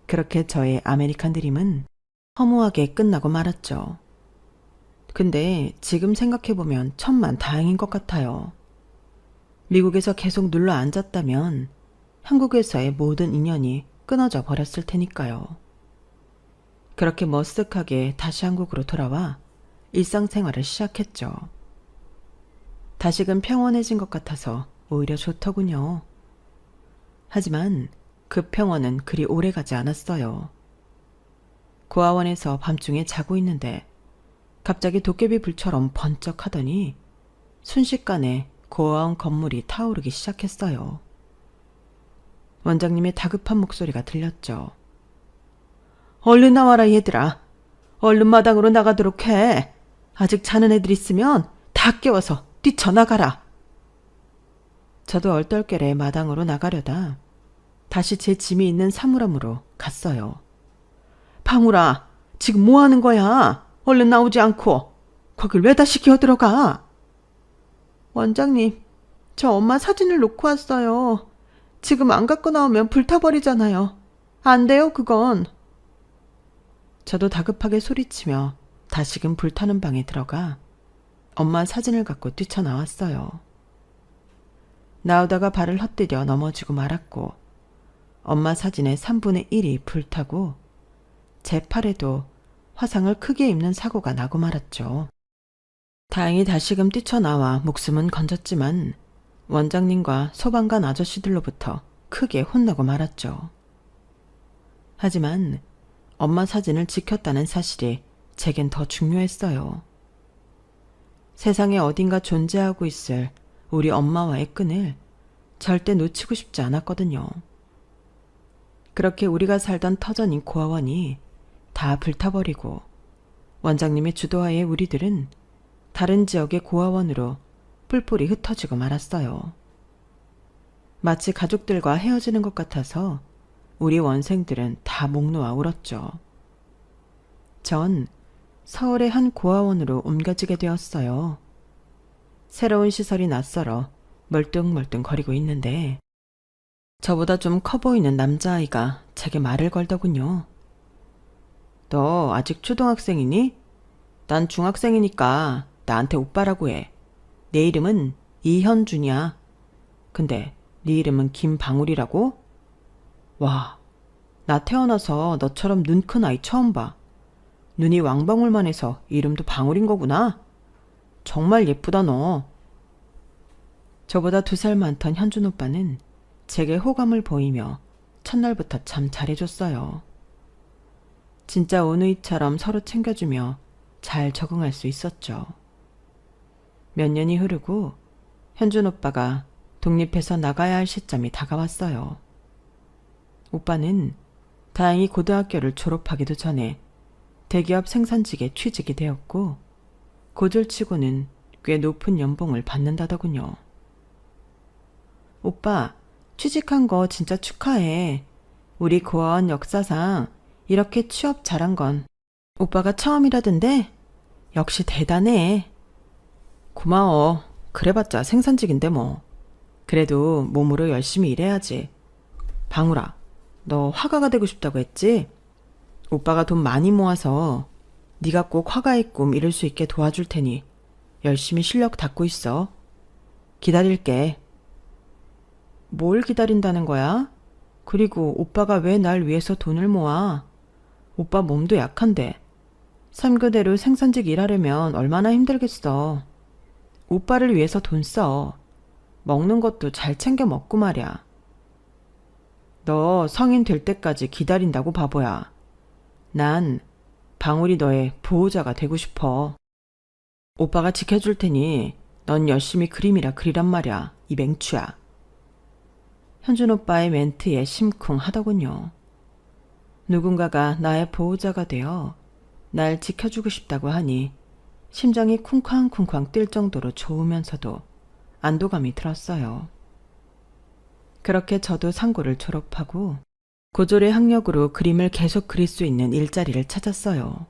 S1: 그렇게 저의 아메리칸 드림은 허무하게 끝나고 말았죠. 근데 지금 생각해보면 천만 다행인 것 같아요. 미국에서 계속 눌러 앉았다면 한국에서의 모든 인연이 끊어져 버렸을 테니까요. 그렇게 머쓱하게 다시 한국으로 돌아와 일상생활을 시작했죠. 다시금 평온해진 것 같아서 오히려 좋더군요. 하지만 그 평온은 그리 오래가지 않았어요. 고아원에서 밤중에 자고 있는데 갑자기 도깨비 불처럼 번쩍하더니 순식간에 고아원 건물이 타오르기 시작했어요. 원장님의 다급한 목소리가 들렸죠. 얼른 나와라 얘들아. 얼른 마당으로 나가도록 해. 아직 자는 애들 있으면 다 깨워서 뛰쳐나가라. 저도 얼떨결에 마당으로 나가려다 다시 제 짐이 있는 사물함으로 갔어요. 방울아, 지금 뭐 하는 거야? 얼른 나오지 않고 거길 왜 다시 기어들어가? 원장님, 저 엄마 사진을 놓고 왔어요. 지금 안 갖고 나오면 불타버리잖아요. 안 돼요, 그건. 저도 다급하게 소리치며 다시금 불타는 방에 들어가 엄마 사진을 갖고 뛰쳐나왔어요. 나오다가 발을 헛디뎌 넘어지고 말았고 엄마 사진의 3분의 1이 불타고 제 팔에도 화상을 크게 입는 사고가 나고 말았죠. 다행히 다시금 뛰쳐나와 목숨은 건졌지만 원장님과 소방관 아저씨들로부터 크게 혼나고 말았죠. 하지만 엄마 사진을 지켰다는 사실이 제겐 더 중요했어요. 세상에 어딘가 존재하고 있을 우리 엄마와의 끈을 절대 놓치고 싶지 않았거든요. 그렇게 우리가 살던 터전인 고아원이 다 불타버리고 원장님의 주도하에 우리들은 다른 지역의 고아원으로 뿔뿔이 흩어지고 말았어요. 마치 가족들과 헤어지는 것 같아서 우리 원생들은 다 목 놓아 울었죠. 전 서울의 한 고아원으로 옮겨지게 되었어요. 새로운 시설이 낯설어 멀뚱멀뚱 거리고 있는데 저보다 좀 커 보이는 남자아이가 제게 말을 걸더군요. 너 아직 초등학생이니? 난 중학생이니까 나한테 오빠라고 해. 내 이름은 이현준이야. 근데 네 이름은 김방울이라고? 와, 나 태어나서 너처럼 눈 큰 아이 처음 봐. 눈이 왕방울만 해서 이름도 방울인 거구나. 정말 예쁘다 너. 저보다 2살 많던 현준 오빠는 제게 호감을 보이며 첫날부터 참 잘해줬어요. 진짜 오누이처럼 서로 챙겨주며 잘 적응할 수 있었죠. 몇 년이 흐르고 현준 오빠가 독립해서 나가야 할 시점이 다가왔어요. 오빠는 다행히 고등학교를 졸업하기도 전에 대기업 생산직에 취직이 되었고 고졸치고는 꽤 높은 연봉을 받는다더군요. 오빠, 취직한 거 진짜 축하해. 우리 고아원 역사상 이렇게 취업 잘한 건 오빠가 처음이라던데? 역시 대단해. 고마워. 그래봤자 생산직인데 뭐. 그래도 몸으로 열심히 일해야지. 방울아, 너 화가가 되고 싶다고 했지? 오빠가 돈 많이 모아서 네가 꼭 화가의 꿈 이룰 수 있게 도와줄 테니 열심히 실력 닦고 있어. 기다릴게. 뭘 기다린다는 거야? 그리고 오빠가 왜 날 위해서 돈을 모아? 오빠 몸도 약한데 3교대로 생산직 일하려면 얼마나 힘들겠어. 오빠를 위해서 돈 써. 먹는 것도 잘 챙겨 먹고 말이야. 너 성인 될 때까지 기다린다고 바보야. 난 방울이 너의 보호자가 되고 싶어. 오빠가 지켜줄 테니 넌 열심히 그림이라 그리란 말이야. 이 맹추야. 현준 오빠의 멘트에 심쿵하더군요. 누군가가 나의 보호자가 되어 날 지켜주고 싶다고 하니 심장이 쿵쾅쿵쾅 뛸 정도로 좋으면서도 안도감이 들었어요. 그렇게 저도 상고를 졸업하고 고졸의 학력으로 그림을 계속 그릴 수 있는 일자리를 찾았어요.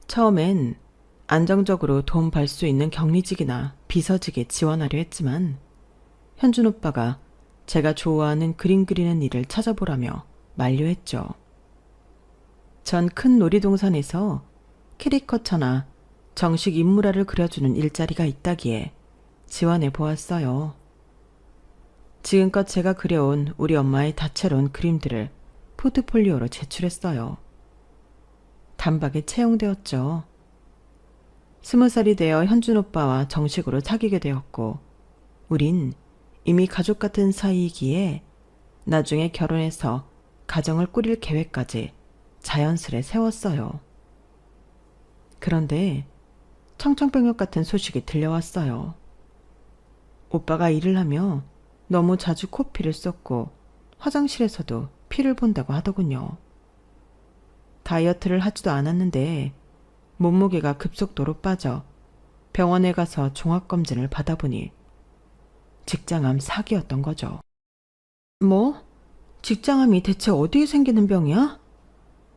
S1: 처음엔 안정적으로 돈 벌 수 있는 격리직이나 비서직에 지원하려 했지만 현준 오빠가 제가 좋아하는 그림 그리는 일을 찾아보라며 만류했죠. 전 큰 놀이동산에서 캐리커처나 정식 인물화를 그려주는 일자리가 있다기에 지원해 보았어요. 지금껏 제가 그려온 우리 엄마의 다채로운 그림들을 포트폴리오로 제출했어요. 단박에 채용되었죠. 20살이 되어 현준 오빠와 정식으로 사귀게 되었고 우린 이미 가족 같은 사이이기에 나중에 결혼해서 가정을 꾸릴 계획까지 자연스레 세웠어요. 그런데 청천벽력 같은 소식이 들려왔어요. 오빠가 일을 하며 너무 자주 코피를 쏟고 화장실에서도 피를 본다고 하더군요. 다이어트를 하지도 않았는데 몸무게가 급속도로 빠져 병원에 가서 종합검진을 받아보니 직장암 4기였던 거죠. 뭐? 직장암이 대체 어디에 생기는 병이야?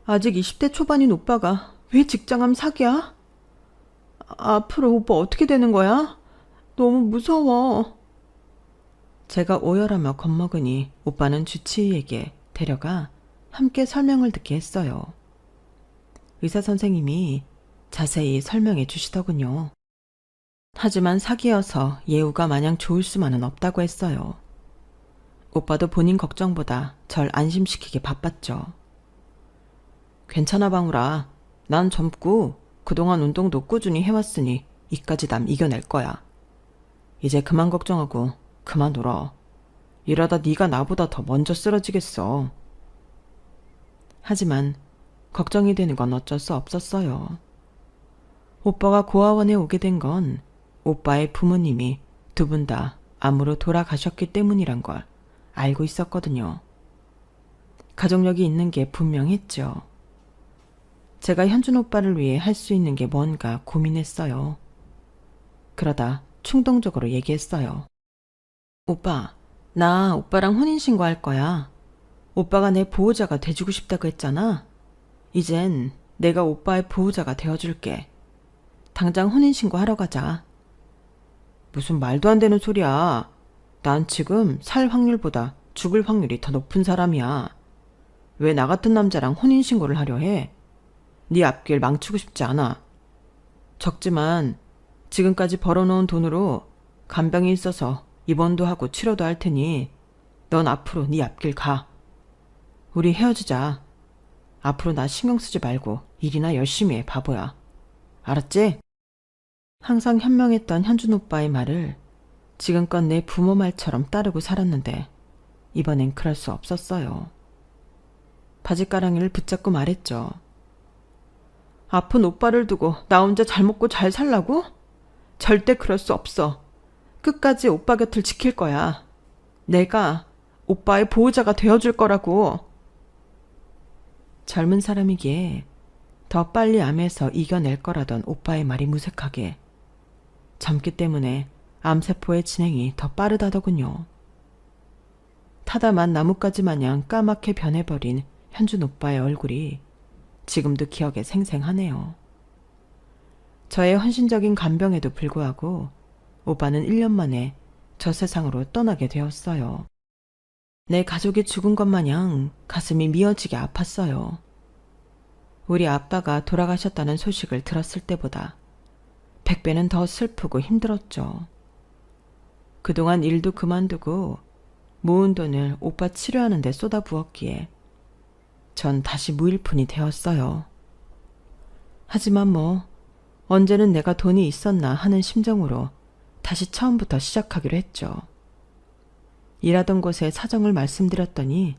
S1: 아직 20대 초반인 오빠가 왜 직장암 4기야? 앞으로 오빠 어떻게 되는 거야? 너무 무서워. 제가 오열하며 겁먹으니 오빠는 주치의에게 데려가 함께 설명을 듣게 했어요. 의사 선생님이 자세히 설명해 주시더군요. 하지만 사기여서 예후가 마냥 좋을 수만은 없다고 했어요. 오빠도 본인 걱정보다 절 안심시키기 바빴죠. 괜찮아 방울아. 난 젊고 그동안 운동도 꾸준히 해왔으니 이까지 남 이겨낼 거야. 이제 그만 걱정하고 그만 울어. 이러다 네가 나보다 더 먼저 쓰러지겠어. 하지만 걱정이 되는 건 어쩔 수 없었어요. 오빠가 고아원에 오게 된 건 오빠의 부모님이 2분 다 암으로 돌아가셨기 때문이란 걸 알고 있었거든요. 가족력이 있는 게 분명했죠. 제가 현준 오빠를 위해 할 수 있는 게 뭔가 고민했어요. 그러다 충동적으로 얘기했어요. 오빠, 나 오빠랑 혼인신고할 거야. 오빠가 내 보호자가 돼주고 싶다고 했잖아. 이젠 내가 오빠의 보호자가 되어줄게. 당장 혼인신고 하러 가자. 무슨 말도 안 되는 소리야. 난 지금 살 확률보다 죽을 확률이 더 높은 사람이야. 왜 나 같은 남자랑 혼인신고를 하려 해? 네 앞길 망치고 싶지 않아. 적지만 지금까지 벌어놓은 돈으로 간병이 있어서 입원도 하고 치료도 할 테니 넌 앞으로 네 앞길 가. 우리 헤어지자. 앞으로 나 신경 쓰지 말고 일이나 열심히 해, 바보야. 알았지? 항상 현명했던 현준 오빠의 말을 지금껏 내 부모 말처럼 따르고 살았는데 이번엔 그럴 수 없었어요. 바짓가랑이를 붙잡고 말했죠. 아픈 오빠를 두고 나 혼자 잘 먹고 잘 살라고? 절대 그럴 수 없어. 끝까지 오빠 곁을 지킬 거야. 내가 오빠의 보호자가 되어줄 거라고. 젊은 사람이기에 더 빨리 암에서 이겨낼 거라던 오빠의 말이 무색하게 젊기 때문에 암세포의 진행이 더 빠르다더군요. 타다만 나뭇가지 마냥 까맣게 변해버린 현준 오빠의 얼굴이 지금도 기억에 생생하네요. 저의 헌신적인 간병에도 불구하고 오빠는 1년 만에 저 세상으로 떠나게 되었어요. 내 가족이 죽은 것 마냥 가슴이 미어지게 아팠어요. 우리 아빠가 돌아가셨다는 소식을 들었을 때보다 100배는 더 슬프고 힘들었죠. 그동안 일도 그만두고 모은 돈을 오빠 치료하는 데 쏟아부었기에 전 다시 무일푼이 되었어요. 하지만 뭐 언제는 내가 돈이 있었나 하는 심정으로 다시 처음부터 시작하기로 했죠. 일하던 곳에 사정을 말씀드렸더니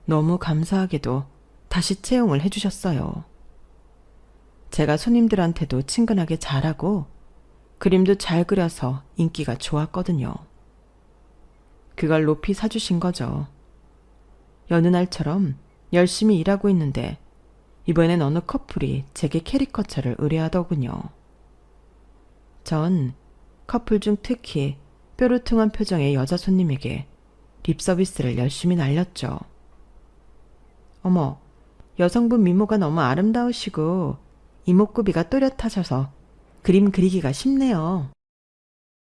S1: 너무 감사하게도 다시 채용을 해주셨어요. 제가 손님들한테도 친근하게 잘하고 그림도 잘 그려서 인기가 좋았거든요. 그걸 높이 사주신 거죠. 여느 날처럼 열심히 일하고 있는데 이번엔 어느 커플이 제게 캐리커처를 의뢰하더군요. 전 커플 중 특히 뾰루퉁한 표정의 여자 손님에게 립서비스를 열심히 날렸죠. 어머, 여성분 미모가 너무 아름다우시고 이목구비가 또렷하셔서 그림 그리기가 쉽네요.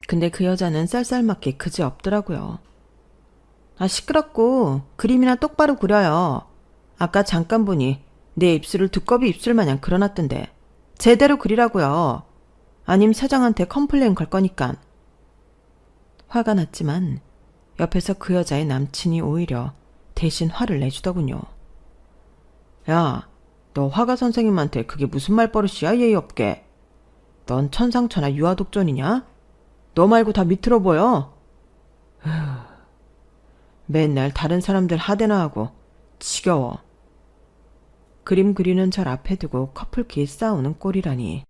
S1: 근데 그 여자는 쌀쌀맞게 그지 없더라고요. 아, 시끄럽고 그림이나 똑바로 그려요. 아까 잠깐 보니 내 입술을 두꺼비 입술 마냥 그려놨던데 제대로 그리라고요. 아님 사장한테 컴플레인 걸 거니깐. 화가 났지만 옆에서 그 여자의 남친이 오히려 대신 화를 내주더군요. 야, 너 화가 선생님한테 그게 무슨 말버릇이야, 예의 없게. 넌 천상천하 유아독존이냐? 너 말고 다 밑으로 보여. 맨날 다른 사람들 하대나 하고 지겨워. 그림 그리는 절 앞에 두고 커플끼리 싸우는 꼴이라니.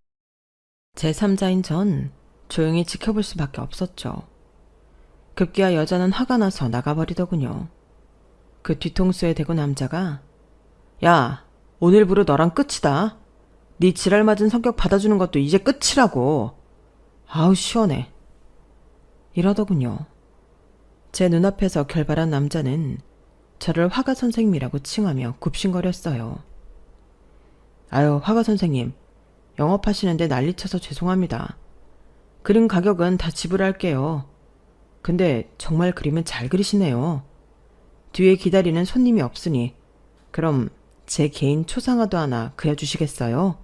S1: 제3자인 전 조용히 지켜볼 수밖에 없었죠. 급기야 여자는 화가 나서 나가버리더군요. 그 뒤통수에 대고 남자가 야, 오늘부로 너랑 끝이다. 네 지랄 맞은 성격 받아주는 것도 이제 끝이라고. 아우 시원해. 이러더군요. 제 눈앞에서 결발한 남자는 저를 화가 선생님이라고 칭하며 굽신거렸어요. 아유, 화가 선생님. 영업하시는데 난리쳐서 죄송합니다. 그림 가격은 다 지불할게요. 근데 정말 그림은 잘 그리시네요. 뒤에 기다리는 손님이 없으니 그럼 제 개인 초상화도 하나 그려주시겠어요?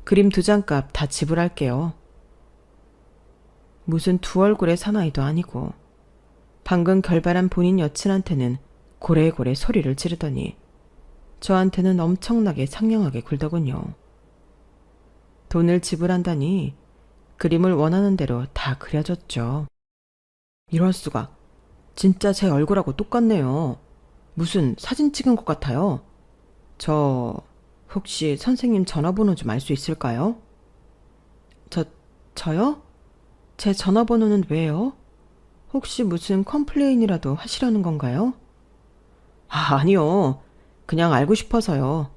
S1: 그림 2장 값 다 지불할게요. 무슨 두 얼굴의 사나이도 아니고 방금 결발한 본인 여친한테는 고래고래 소리를 지르더니 저한테는 엄청나게 상냥하게 굴더군요. 돈을 지불한다니 그림을 원하는 대로 다 그려줬죠. 이럴 수가. 진짜 제 얼굴하고 똑같네요. 무슨 사진 찍은 것 같아요. 혹시 선생님 전화번호 좀 알 수 있을까요? 저요? 제 전화번호는 왜요? 혹시 무슨 컴플레인이라도 하시려는 건가요? 아, 아니요. 그냥 알고 싶어서요.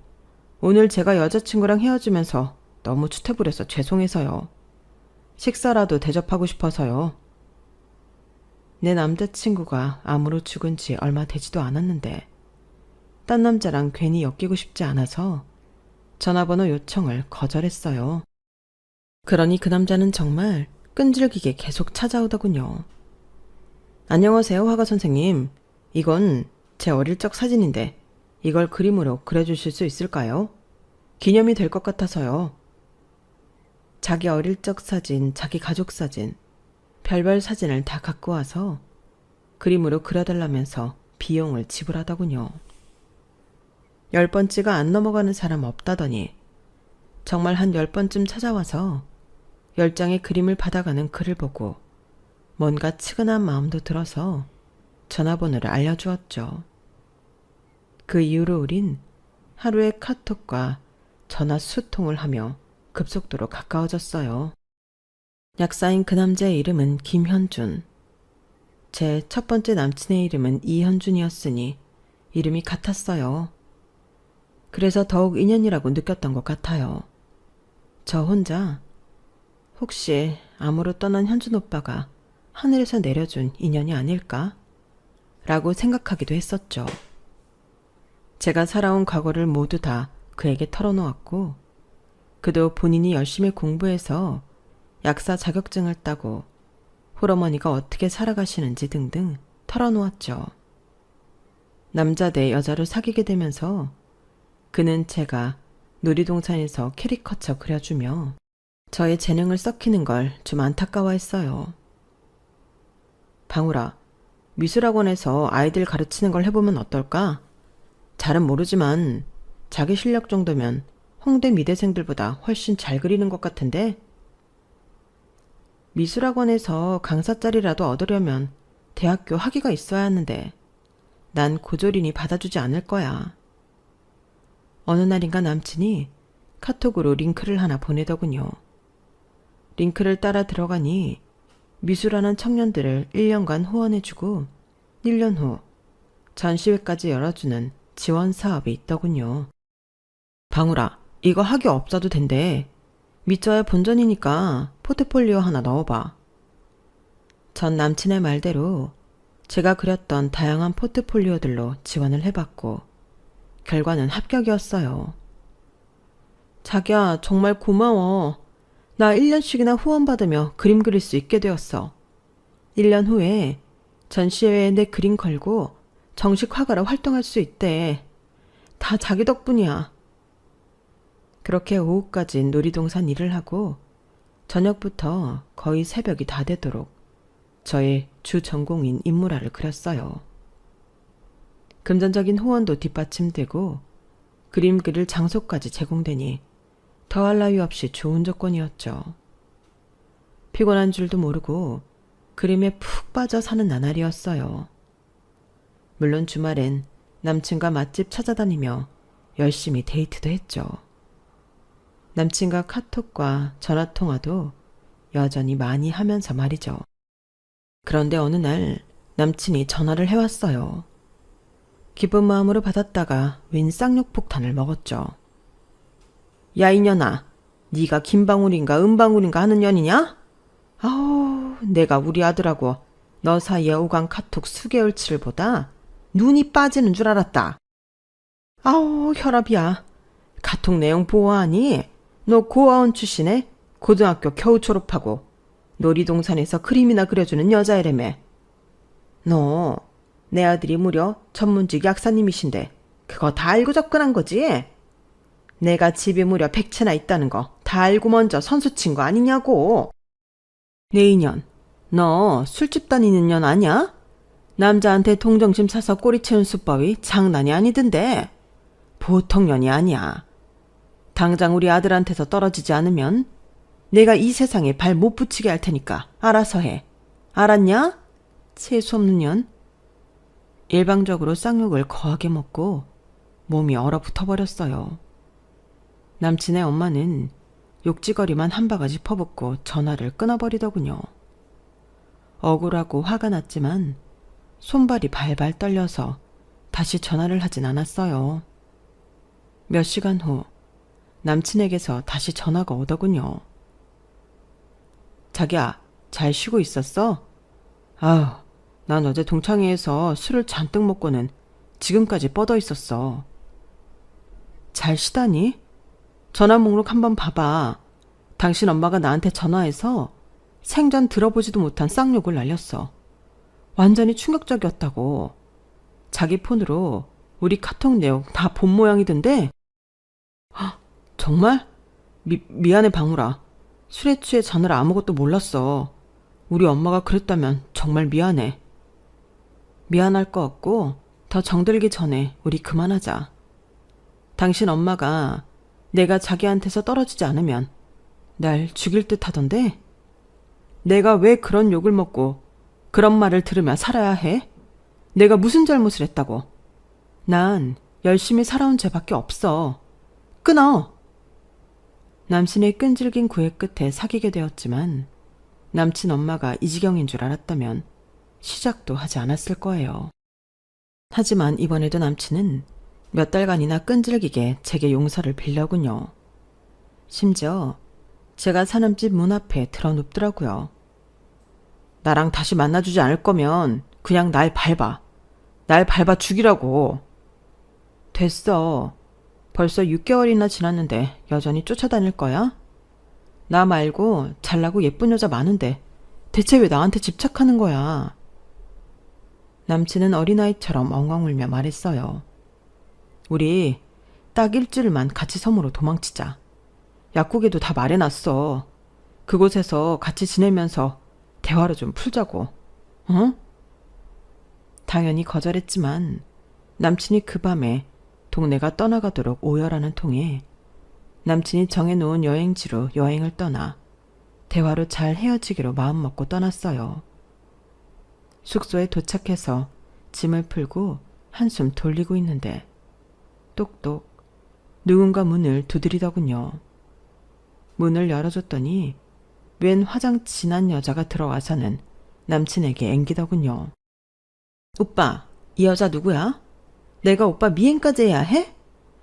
S1: 오늘 제가 여자친구랑 헤어지면서 너무 추태부려서 죄송해서요. 식사라도 대접하고 싶어서요. 내 남자친구가 암으로 죽은 지 얼마 되지도 않았는데 딴 남자랑 괜히 엮이고 싶지 않아서 전화번호 요청을 거절했어요. 그러니 그 남자는 정말 끈질기게 계속 찾아오더군요. 안녕하세요, 화가 선생님. 이건 제 어릴 적 사진인데 이걸 그림으로 그려주실 수 있을까요? 기념이 될 것 같아서요. 자기 어릴 적 사진, 자기 가족 사진, 별별 사진을 다 갖고 와서 그림으로 그려달라면서 비용을 지불하더군요. 10번째가 안 넘어가는 사람 없다더니 정말 한 10번쯤 찾아와서 10장의 그림을 받아가는 글을 보고 뭔가 측은한 마음도 들어서 전화번호를 알려주었죠. 그 이후로 우린 하루에 카톡과 전화 수통을 하며 급속도로 가까워졌어요. 약사인 그 남자의 이름은 김현준. 제 첫 번째 남친의 이름은 이현준이었으니 이름이 같았어요. 그래서 더욱 인연이라고 느꼈던 것 같아요. 저 혼자 혹시 암으로 떠난 현준 오빠가 하늘에서 내려준 인연이 아닐까? 라고 생각하기도 했었죠. 제가 살아온 과거를 모두 다 그에게 털어놓았고 그도 본인이 열심히 공부해서 약사 자격증을 따고 홀어머니가 어떻게 살아가시는지 등등 털어놓았죠. 남자 대 여자로 사귀게 되면서 그는 제가 놀이동산에서 캐리커처 그려주며 저의 재능을 썩히는 걸 좀 안타까워했어요. 방울아, 미술학원에서 아이들 가르치는 걸 해보면 어떨까? 잘은 모르지만 자기 실력 정도면 홍대 미대생들보다 훨씬 잘 그리는 것 같은데? 미술학원에서 강사 자리라도 얻으려면 대학교 학위가 있어야 하는데 난 고졸이니 받아주지 않을 거야. 어느 날인가 남친이 카톡으로 링크를 하나 보내더군요. 링크를 따라 들어가니 미술하는 청년들을 1년간 후원해주고 1년 후 전시회까지 열어주는 지원 사업이 있더군요. 방울아, 이거 학위 없어도 된대. 믿져야 본전이니까 포트폴리오 하나 넣어봐. 전 남친의 말대로 제가 그렸던 다양한 포트폴리오들로 지원을 해봤고 결과는 합격이었어요. 자기야, 정말 고마워. 나 1년씩이나 후원받으며 그림 그릴 수 있게 되었어. 1년 후에 전시회에 내 그림 걸고 정식 화가로 활동할 수 있대. 다 자기 덕분이야. 그렇게 오후까지 놀이동산 일을 하고 저녁부터 거의 새벽이 다 되도록 저의 주 전공인 인물화를 그렸어요. 금전적인 후원도 뒷받침되고 그림 그릴 장소까지 제공되니 더할 나위 없이 좋은 조건이었죠. 피곤한 줄도 모르고 그림에 푹 빠져 사는 나날이었어요. 물론 주말엔 남친과 맛집 찾아다니며 열심히 데이트도 했죠. 남친과 카톡과 전화통화도 여전히 많이 하면서 말이죠. 그런데 어느 날 남친이 전화를 해왔어요. 기쁜 마음으로 받았다가 웬 쌍욕 폭탄을 먹었죠. 야 이년아, 네가 김방울인가 은방울인가 하는 년이냐? 아우, 내가 우리 아들하고 너 사이에 오간 카톡 수개월치를 보다 눈이 빠지는 줄 알았다. 아우, 혈압이야. 카톡 내용 보아하니 너 고아원 출신에 고등학교 겨우 졸업하고 놀이동산에서 그림이나 그려주는 여자애라며. 너 내 아들이 무려 전문직 약사님이신데 그거 다 알고 접근한 거지? 내가 집에 무려 100채나 있다는 거 다 알고 먼저 선수 친 거 아니냐고. 내 인연, 너 술집 다니는 년 아냐? 남자한테 동정심 사서 꼬리 채운 수법이 장난이 아니던데. 보통 년이 아니야. 당장 우리 아들한테서 떨어지지 않으면 내가 이 세상에 발 못 붙이게 할 테니까 알아서 해. 알았냐? 재수없는 년. 일방적으로 쌍욕을 거하게 먹고 몸이 얼어붙어 버렸어요. 남친의 엄마는 욕지거리만 한 바가지 퍼붓고 전화를 끊어버리더군요. 억울하고 화가 났지만 손발이 발발 떨려서 다시 전화를 하진 않았어요. 몇 시간 후 남친에게서 다시 전화가 오더군요. 자기야, 잘 쉬고 있었어? 아우, 난 어제 동창회에서 술을 잔뜩 먹고는 지금까지 뻗어 있었어. 잘 쉬다니? 전화 목록 한번 봐봐. 당신 엄마가 나한테 전화해서 생전 들어보지도 못한 쌍욕을 날렸어. 완전히 충격적이었다고. 자기 폰으로 우리 카톡 내용 다 본 모양이던데? 정말? 미안해 방울아. 술에 취해 자느라 아무것도 몰랐어. 우리 엄마가 그랬다면 정말 미안해. 미안할 거 없고 더 정들기 전에 우리 그만하자. 당신 엄마가 내가 자기한테서 떨어지지 않으면 날 죽일 듯 하던데? 내가 왜 그런 욕을 먹고 그런 말을 들으며 살아야 해? 내가 무슨 잘못을 했다고? 난 열심히 살아온 죄밖에 없어. 끊어! 남친의 끈질긴 구애 끝에 사귀게 되었지만 남친 엄마가 이 지경인 줄 알았다면 시작도 하지 않았을 거예요. 하지만 이번에도 남친은 몇 달간이나 끈질기게 제게 용서를 빌려군요. 심지어 제가 사는 집 문 앞에 드러눕더라고요. 나랑 다시 만나주지 않을 거면 그냥 날 밟아. 날 밟아 죽이라고. 됐어. 벌써 6개월이나 지났는데 여전히 쫓아다닐 거야? 나 말고 잘나고 예쁜 여자 많은데 대체 왜 나한테 집착하는 거야? 남친은 어린아이처럼 엉엉 울며 말했어요. 우리 딱 일주일만 같이 섬으로 도망치자. 약국에도 다 말해놨어. 그곳에서 같이 지내면서 대화로 좀 풀자고. 응? 당연히 거절했지만 남친이 그 밤에 동네가 떠나가도록 오열하는 통에 남친이 정해놓은 여행지로 여행을 떠나 대화로 잘 헤어지기로 마음먹고 떠났어요. 숙소에 도착해서 짐을 풀고 한숨 돌리고 있는데 똑똑 누군가 문을 두드리더군요. 문을 열어줬더니 웬 화장 진한 여자가 들어와서는 남친에게 앵기더군요. 오빠, 이 여자 누구야? 내가 오빠 미행까지 해야 해?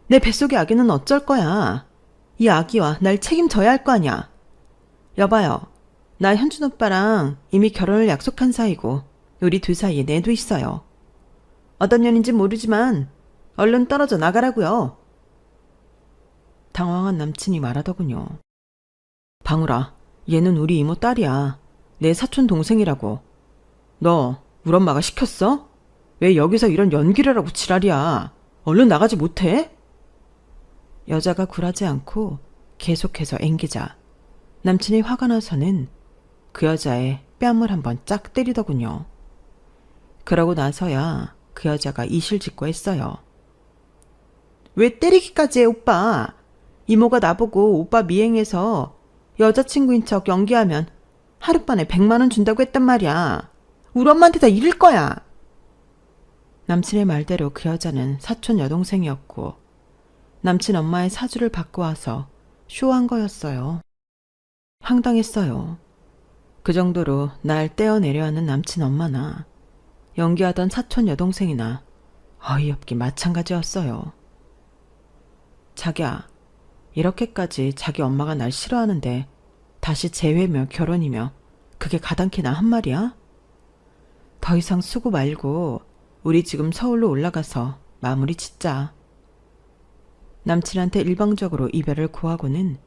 S1: 내 뱃속의 아기는 어쩔 거야? 이 아기와 날 책임져야 할 거 아냐? 여봐요. 나 현준 오빠랑 이미 결혼을 약속한 사이고 우리 둘 사이에 내도 있어요. 어떤 년인지 모르지만 얼른 떨어져 나가라고요. 당황한 남친이 말하더군요. 방울아, 얘는 우리 이모 딸이야. 내 사촌 동생이라고. 너 우리 엄마가 시켰어? 왜 여기서 이런 연기를 하고 지랄이야? 얼른 나가지 못해? 여자가 굴하지 않고 계속해서 앵기자 남친이 화가 나서는 그 여자의 뺨을 한번 짝 때리더군요. 그러고 나서야 그 여자가 이실직고 했어요. 왜 때리기까지 해 오빠? 이모가 나보고 오빠 미행해서 여자친구인 척 연기하면 하룻밤에 100만 원 준다고 했단 말이야. 우리 엄마한테 다 이를 거야. 남친의 말대로 그 여자는 사촌 여동생이었고 남친 엄마의 사주를 받고 와서 쇼한 거였어요. 황당했어요. 그 정도로 날 떼어내려 하는 남친 엄마나 연기하던 사촌 여동생이나 어이없기 마찬가지였어요. 자기야, 이렇게까지 자기 엄마가 날 싫어하는데 다시 재회며 결혼이며 그게 가당키나 한 말이야? 더 이상 수고 말고 우리 지금 서울로 올라가서 마무리 짓자. 남친한테 일방적으로 이별을 구하고는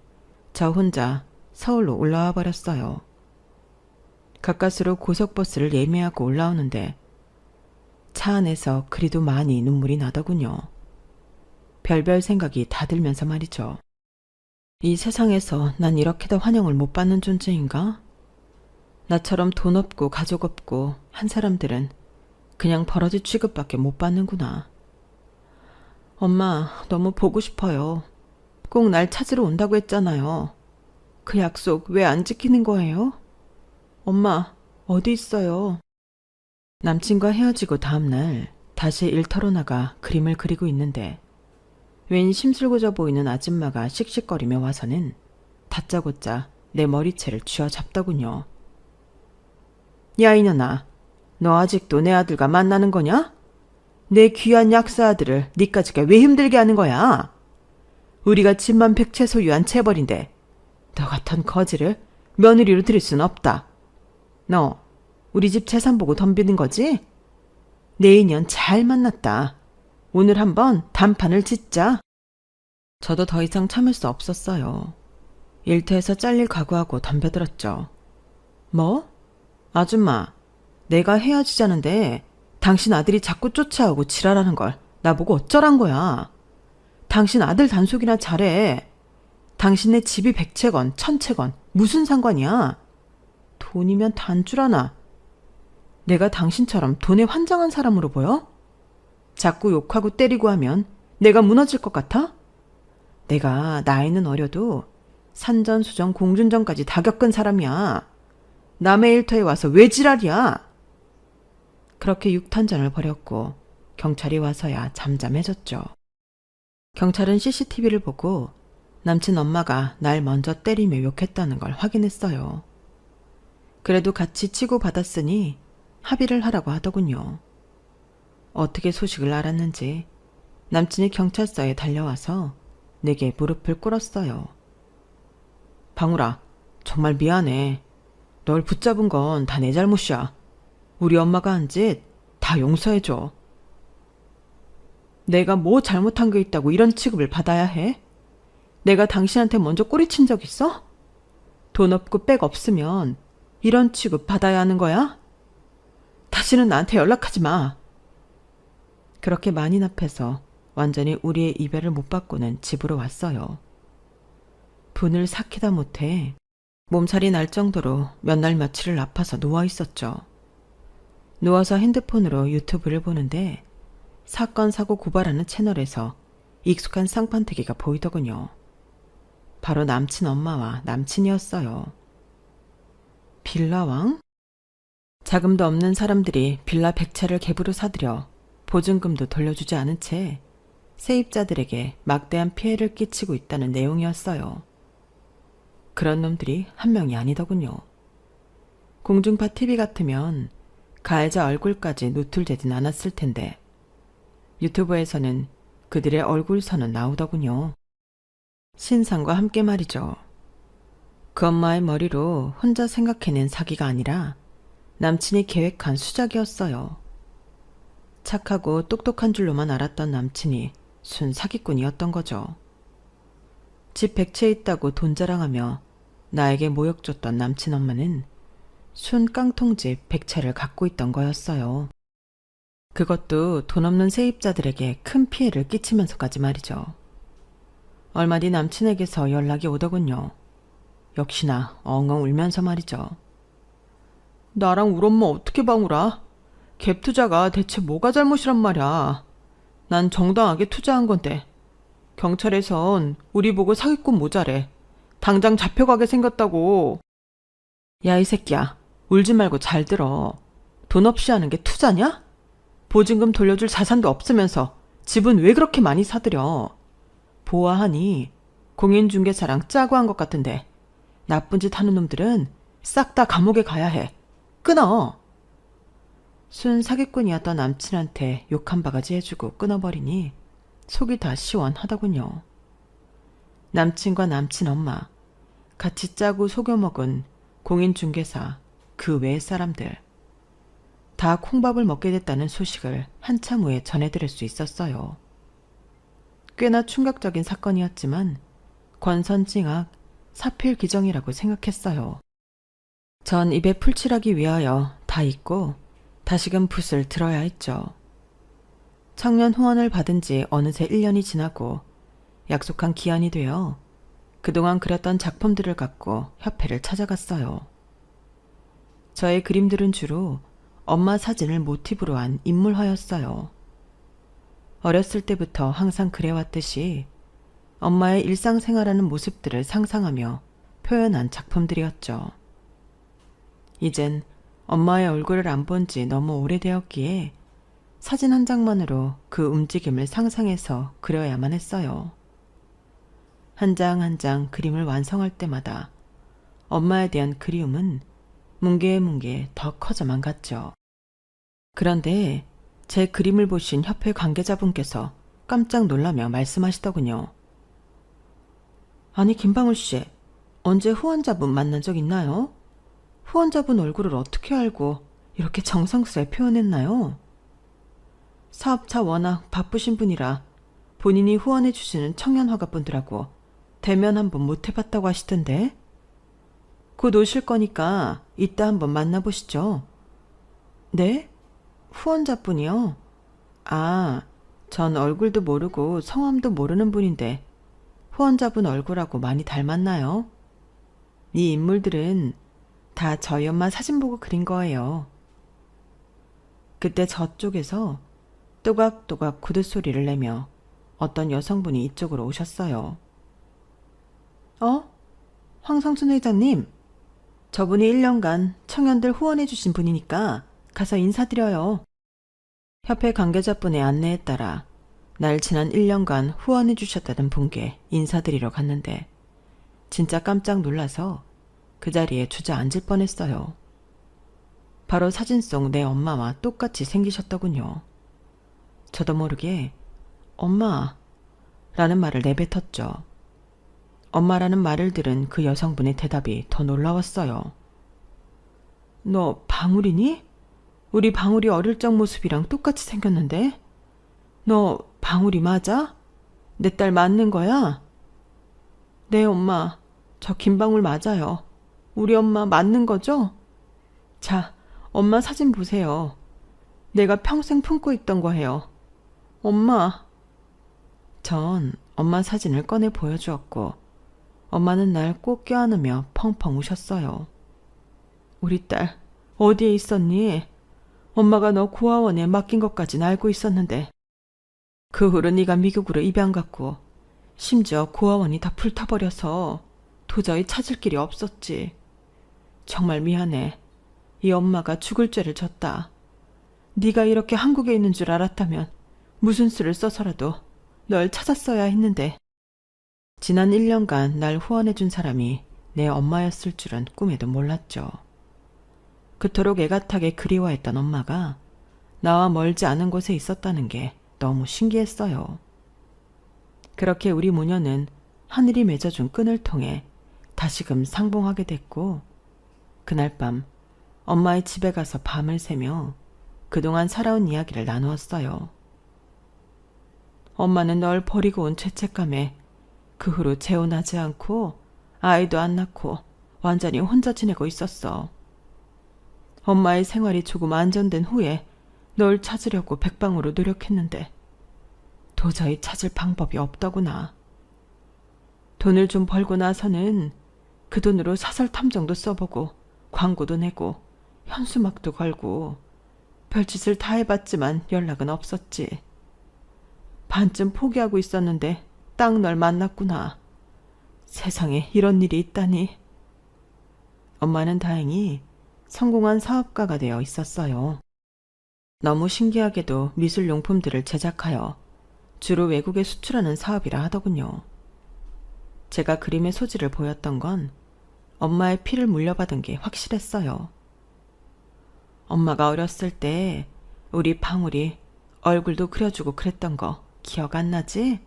S1: 저 혼자 서울로 올라와 버렸어요. 가까스로 고속버스를 예매하고 올라오는데 차 안에서 그리도 많이 눈물이 나더군요. 별별 생각이 다 들면서 말이죠. 이 세상에서 난 이렇게 더 환영을 못 받는 존재인가? 나처럼 돈 없고 가족 없고 한 사람들은 그냥 버러지 취급밖에 못 받는구나. 엄마, 너무 보고 싶어요. 꼭 날 찾으러 온다고 했잖아요. 그 약속 왜 안 지키는 거예요? 엄마, 어디 있어요? 남친과 헤어지고 다음날 다시 일터로 나가 그림을 그리고 있는데 웬 심술궂어 보이는 아줌마가 씩씩거리며 와서는 다짜고짜 내 머리채를 쥐어잡더군요. 야 이년아, 너 아직도 내 아들과 만나는 거냐? 내 귀한 약사 아들을 니까지가 왜 힘들게 하는 거야? 우리가 집만 100채 소유한 재벌인데 너 같은 거지를 며느리로 들일 순 없다. 너 우리 집 재산 보고 덤비는 거지? 내 인연 잘 만났다. 오늘 한번 단판을 짓자. 저도 더 이상 참을 수 없었어요. 일터에서 잘릴 각오하고 덤벼들었죠. 뭐? 아줌마, 내가 헤어지자는데 당신 아들이 자꾸 쫓아오고 지랄하는 걸 나보고 어쩌란 거야. 당신 아들 단속이나 잘해. 당신네 집이 100채건 1000채건 무슨 상관이야. 돈이면 단줄 아나. 내가 당신처럼 돈에 환장한 사람으로 보여? 자꾸 욕하고 때리고 하면 내가 무너질 것 같아? 내가 나이는 어려도 산전수전 공준전까지 다 겪은 사람이야. 남의 일터에 와서 왜 지랄이야? 그렇게 육탄전을 벌였고 경찰이 와서야 잠잠해졌죠. 경찰은 CCTV를 보고 남친 엄마가 날 먼저 때리며 욕했다는 걸 확인했어요. 그래도 같이 치고받았으니 합의를 하라고 하더군요. 어떻게 소식을 알았는지 남친이 경찰서에 달려와서 내게 무릎을 꿇었어요. 방울아, 정말 미안해. 널 붙잡은 건 다 내 잘못이야. 우리 엄마가 한 짓 다 용서해줘. 내가 뭐 잘못한 게 있다고 이런 취급을 받아야 해? 내가 당신한테 먼저 꼬리친 적 있어? 돈 없고 백 없으면 이런 취급 받아야 하는 거야? 다시는 나한테 연락하지 마. 그렇게 만인 앞에서 완전히 우리의 이별을 못 받고는 집으로 왔어요. 분을 삭히다 못해 몸살이 날 정도로 몇 날 며칠을 아파서 누워 있었죠. 누워서 핸드폰으로 유튜브를 보는데 사건 사고 고발하는 채널에서 익숙한 쌍판태기가 보이더군요. 바로 남친 엄마와 남친이었어요. 빌라왕? 자금도 없는 사람들이 빌라 100채를 갭으로 사들여 보증금도 돌려주지 않은 채 세입자들에게 막대한 피해를 끼치고 있다는 내용이었어요. 그런 놈들이 한 명이 아니더군요. 공중파 TV 같으면 가해자 얼굴까지 노출되진 않았을 텐데 유튜브에서는 그들의 얼굴선은 나오더군요. 신상과 함께 말이죠. 그 엄마의 머리로 혼자 생각해낸 사기가 아니라 남친이 계획한 수작이었어요. 착하고 똑똑한 줄로만 알았던 남친이 순 사기꾼이었던 거죠. 집 100채 있다고 돈 자랑하며 나에게 모욕 줬던 남친 엄마는 순 깡통집 100채를 갖고 있던 거였어요. 그것도 돈 없는 세입자들에게 큰 피해를 끼치면서까지 말이죠. 얼마 뒤 남친에게서 연락이 오더군요. 역시나 엉엉 울면서 말이죠. 나랑 우리 엄마 어떻게 방울아? 갭 투자가 대체 뭐가 잘못이란 말이야. 난 정당하게 투자한 건데 경찰에선 우리 보고 사기꾼 모자래. 당장 잡혀가게 생겼다고. 야, 이 새끼야. 울지 말고 잘 들어. 돈 없이 하는 게 투자냐? 보증금 돌려줄 자산도 없으면서 집은 왜 그렇게 많이 사들여? 보아하니 공인중개사랑 짜고 한 것 같은데 나쁜 짓 하는 놈들은 싹 다 감옥에 가야 해. 끊어. 순 사기꾼이었던 남친한테 욕 한 바가지 해주고 끊어버리니 속이 다 시원하더군요. 남친과 남친 엄마, 같이 짜고 속여먹은 공인중개사, 그 외의 사람들 다 콩밥을 먹게 됐다는 소식을 한참 후에 전해드릴 수 있었어요. 꽤나 충격적인 사건이었지만 권선징악, 사필기정이라고 생각했어요. 전 입에 풀칠하기 위하여 다 잊고 다시금 붓을 들어야 했죠. 청년 후원을 받은 지 어느새 1년이 지나고 약속한 기한이 되어 그동안 그렸던 작품들을 갖고 협회를 찾아갔어요. 저의 그림들은 주로 엄마 사진을 모티브로 한 인물화였어요. 어렸을 때부터 항상 그래왔듯이 엄마의 일상생활하는 모습들을 상상하며 표현한 작품들이었죠. 이젠 엄마의 얼굴을 안 본 지 너무 오래되었기에 사진 한 장만으로 그 움직임을 상상해서 그려야만 했어요. 한 장 한 장 그림을 완성할 때마다 엄마에 대한 그리움은 뭉게뭉게 더 커져만 갔죠. 그런데 제 그림을 보신 협회 관계자분께서 깜짝 놀라며 말씀하시더군요. 아니 김방울 씨, 언제 후원자분 만난 적 있나요? 후원자분 얼굴을 어떻게 알고 이렇게 정성스레 표현했나요? 사업차 워낙 바쁘신 분이라 본인이 후원해 주시는 청년 화가분들하고 대면 한번 못 해봤다고 하시던데. 곧 오실 거니까 이따 한번 만나보시죠. 네? 후원자분이요? 아, 전 얼굴도 모르고 성함도 모르는 분인데 후원자분 얼굴하고 많이 닮았나요? 이 인물들은 다 저희 엄마 사진 보고 그린 거예요. 그때 저쪽에서 또각또각 구둣소리를 내며 어떤 여성분이 이쪽으로 오셨어요. 황성춘 회장님, 저분이 1년간 청년들 후원해주신 분이니까 가서 인사드려요. 협회 관계자분의 안내에 따라 날 지난 1년간 후원해주셨다는 분께 인사드리러 갔는데 진짜 깜짝 놀라서 그 자리에 주저앉을 뻔했어요. 바로 사진 속 내 엄마와 똑같이 생기셨더군요. 저도 모르게 엄마 라는 말을 내뱉었죠. 엄마라는 말을 들은 그 여성분의 대답이 더 놀라웠어요. 너 방울이니? 우리 방울이 어릴 적 모습이랑 똑같이 생겼는데? 너 방울이 맞아? 내 딸 맞는 거야? 네, 엄마. 저 김방울 맞아요. 우리 엄마 맞는 거죠? 자, 엄마 사진 보세요. 내가 평생 품고 있던 거예요. 엄마. 전 엄마 사진을 꺼내 보여주었고 엄마는 날 꼭 껴안으며 펑펑 우셨어요. 우리 딸 어디에 있었니? 엄마가 너 고아원에 맡긴 것까진 알고 있었는데 그 후로 네가 미국으로 입양 갔고 심지어 고아원이 다 불타버려서 도저히 찾을 길이 없었지. 정말 미안해. 이 엄마가 죽을 죄를 졌다. 네가 이렇게 한국에 있는 줄 알았다면 무슨 수를 써서라도 널 찾았어야 했는데 지난 1년간 날 후원해준 사람이 내 엄마였을 줄은 꿈에도 몰랐죠. 그토록 애틋하게 그리워했던 엄마가 나와 멀지 않은 곳에 있었다는 게 너무 신기했어요. 그렇게 우리 모녀는 하늘이 맺어준 끈을 통해 다시금 상봉하게 됐고 그날 밤 엄마의 집에 가서 밤을 새며 그동안 살아온 이야기를 나누었어요. 엄마는 널 버리고 온 죄책감에 그 후로 재혼하지 않고 아이도 안 낳고 완전히 혼자 지내고 있었어. 엄마의 생활이 조금 안정된 후에 널 찾으려고 백방으로 노력했는데 도저히 찾을 방법이 없더구나. 돈을 좀 벌고 나서는 그 돈으로 사설 탐정도 써보고 광고도 내고 현수막도 걸고 별짓을 다 해봤지만 연락은 없었지. 반쯤 포기하고 있었는데 딱 널 만났구나. 세상에 이런 일이 있다니. 엄마는 다행히 성공한 사업가가 되어 있었어요. 너무 신기하게도 미술용품들을 제작하여 주로 외국에 수출하는 사업이라 하더군요. 제가 그림의 소질을 보였던 건 엄마의 피를 물려받은 게 확실했어요. 엄마가 어렸을 때 우리 방울이 얼굴도 그려주고 그랬던 거 기억 안 나지?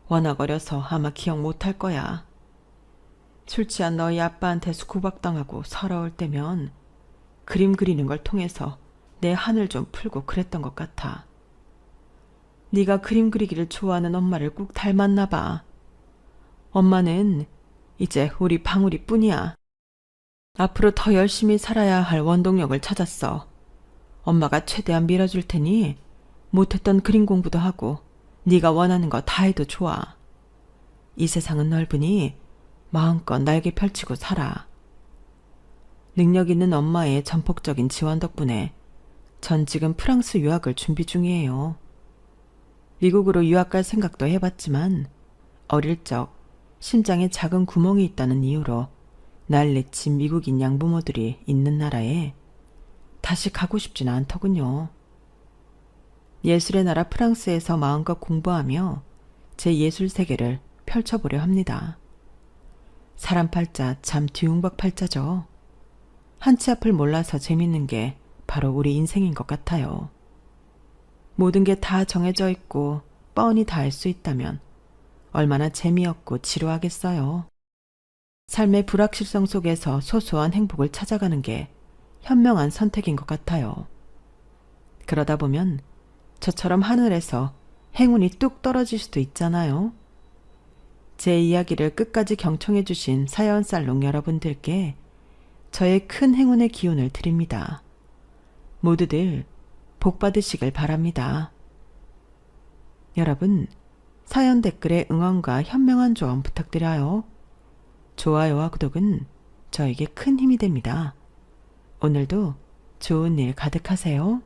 S1: 워낙 어려서 아마 기억 못할 거야. 술 취한 너희 아빠한테서 구박당하고 서러울 때면 그림 그리는 걸 통해서 내 한을 좀 풀고 그랬던 것 같아. 네가 그림 그리기를 좋아하는 엄마를 꼭 닮았나 봐. 엄마는 이제 우리 방울이 뿐이야. 앞으로 더 열심히 살아야 할 원동력을 찾았어. 엄마가 최대한 밀어줄 테니 못했던 그림 공부도 하고 네가 원하는 거 다 해도 좋아. 이 세상은 넓으니 마음껏 날개 펼치고 살아. 능력 있는 엄마의 전폭적인 지원 덕분에 전 지금 프랑스 유학을 준비 중이에요. 미국으로 유학 갈 생각도 해봤지만 어릴 적 심장에 작은 구멍이 있다는 이유로 난리친 미국인 양부모들이 있는 나라에 다시 가고 싶진 않더군요. 예술의 나라 프랑스에서 마음껏 공부하며 제 예술 세계를 펼쳐보려 합니다. 사람 팔자 참 뒤웅박 팔자죠. 한치 앞을 몰라서 재밌는 게 바로 우리 인생인 것 같아요. 모든 게 다 정해져 있고 뻔히 다 알 수 있다면 얼마나 재미없고 지루하겠어요. 삶의 불확실성 속에서 소소한 행복을 찾아가는 게 현명한 선택인 것 같아요. 그러다 보면 저처럼 하늘에서 행운이 뚝 떨어질 수도 있잖아요. 제 이야기를 끝까지 경청해 주신 사연살롱 여러분들께 저의 큰 행운의 기운을 드립니다. 모두들 복 받으시길 바랍니다. 여러분, 사연 댓글에 응원과 현명한 조언 부탁드려요. 좋아요와 구독은 저에게 큰 힘이 됩니다. 오늘도 좋은 일 가득하세요.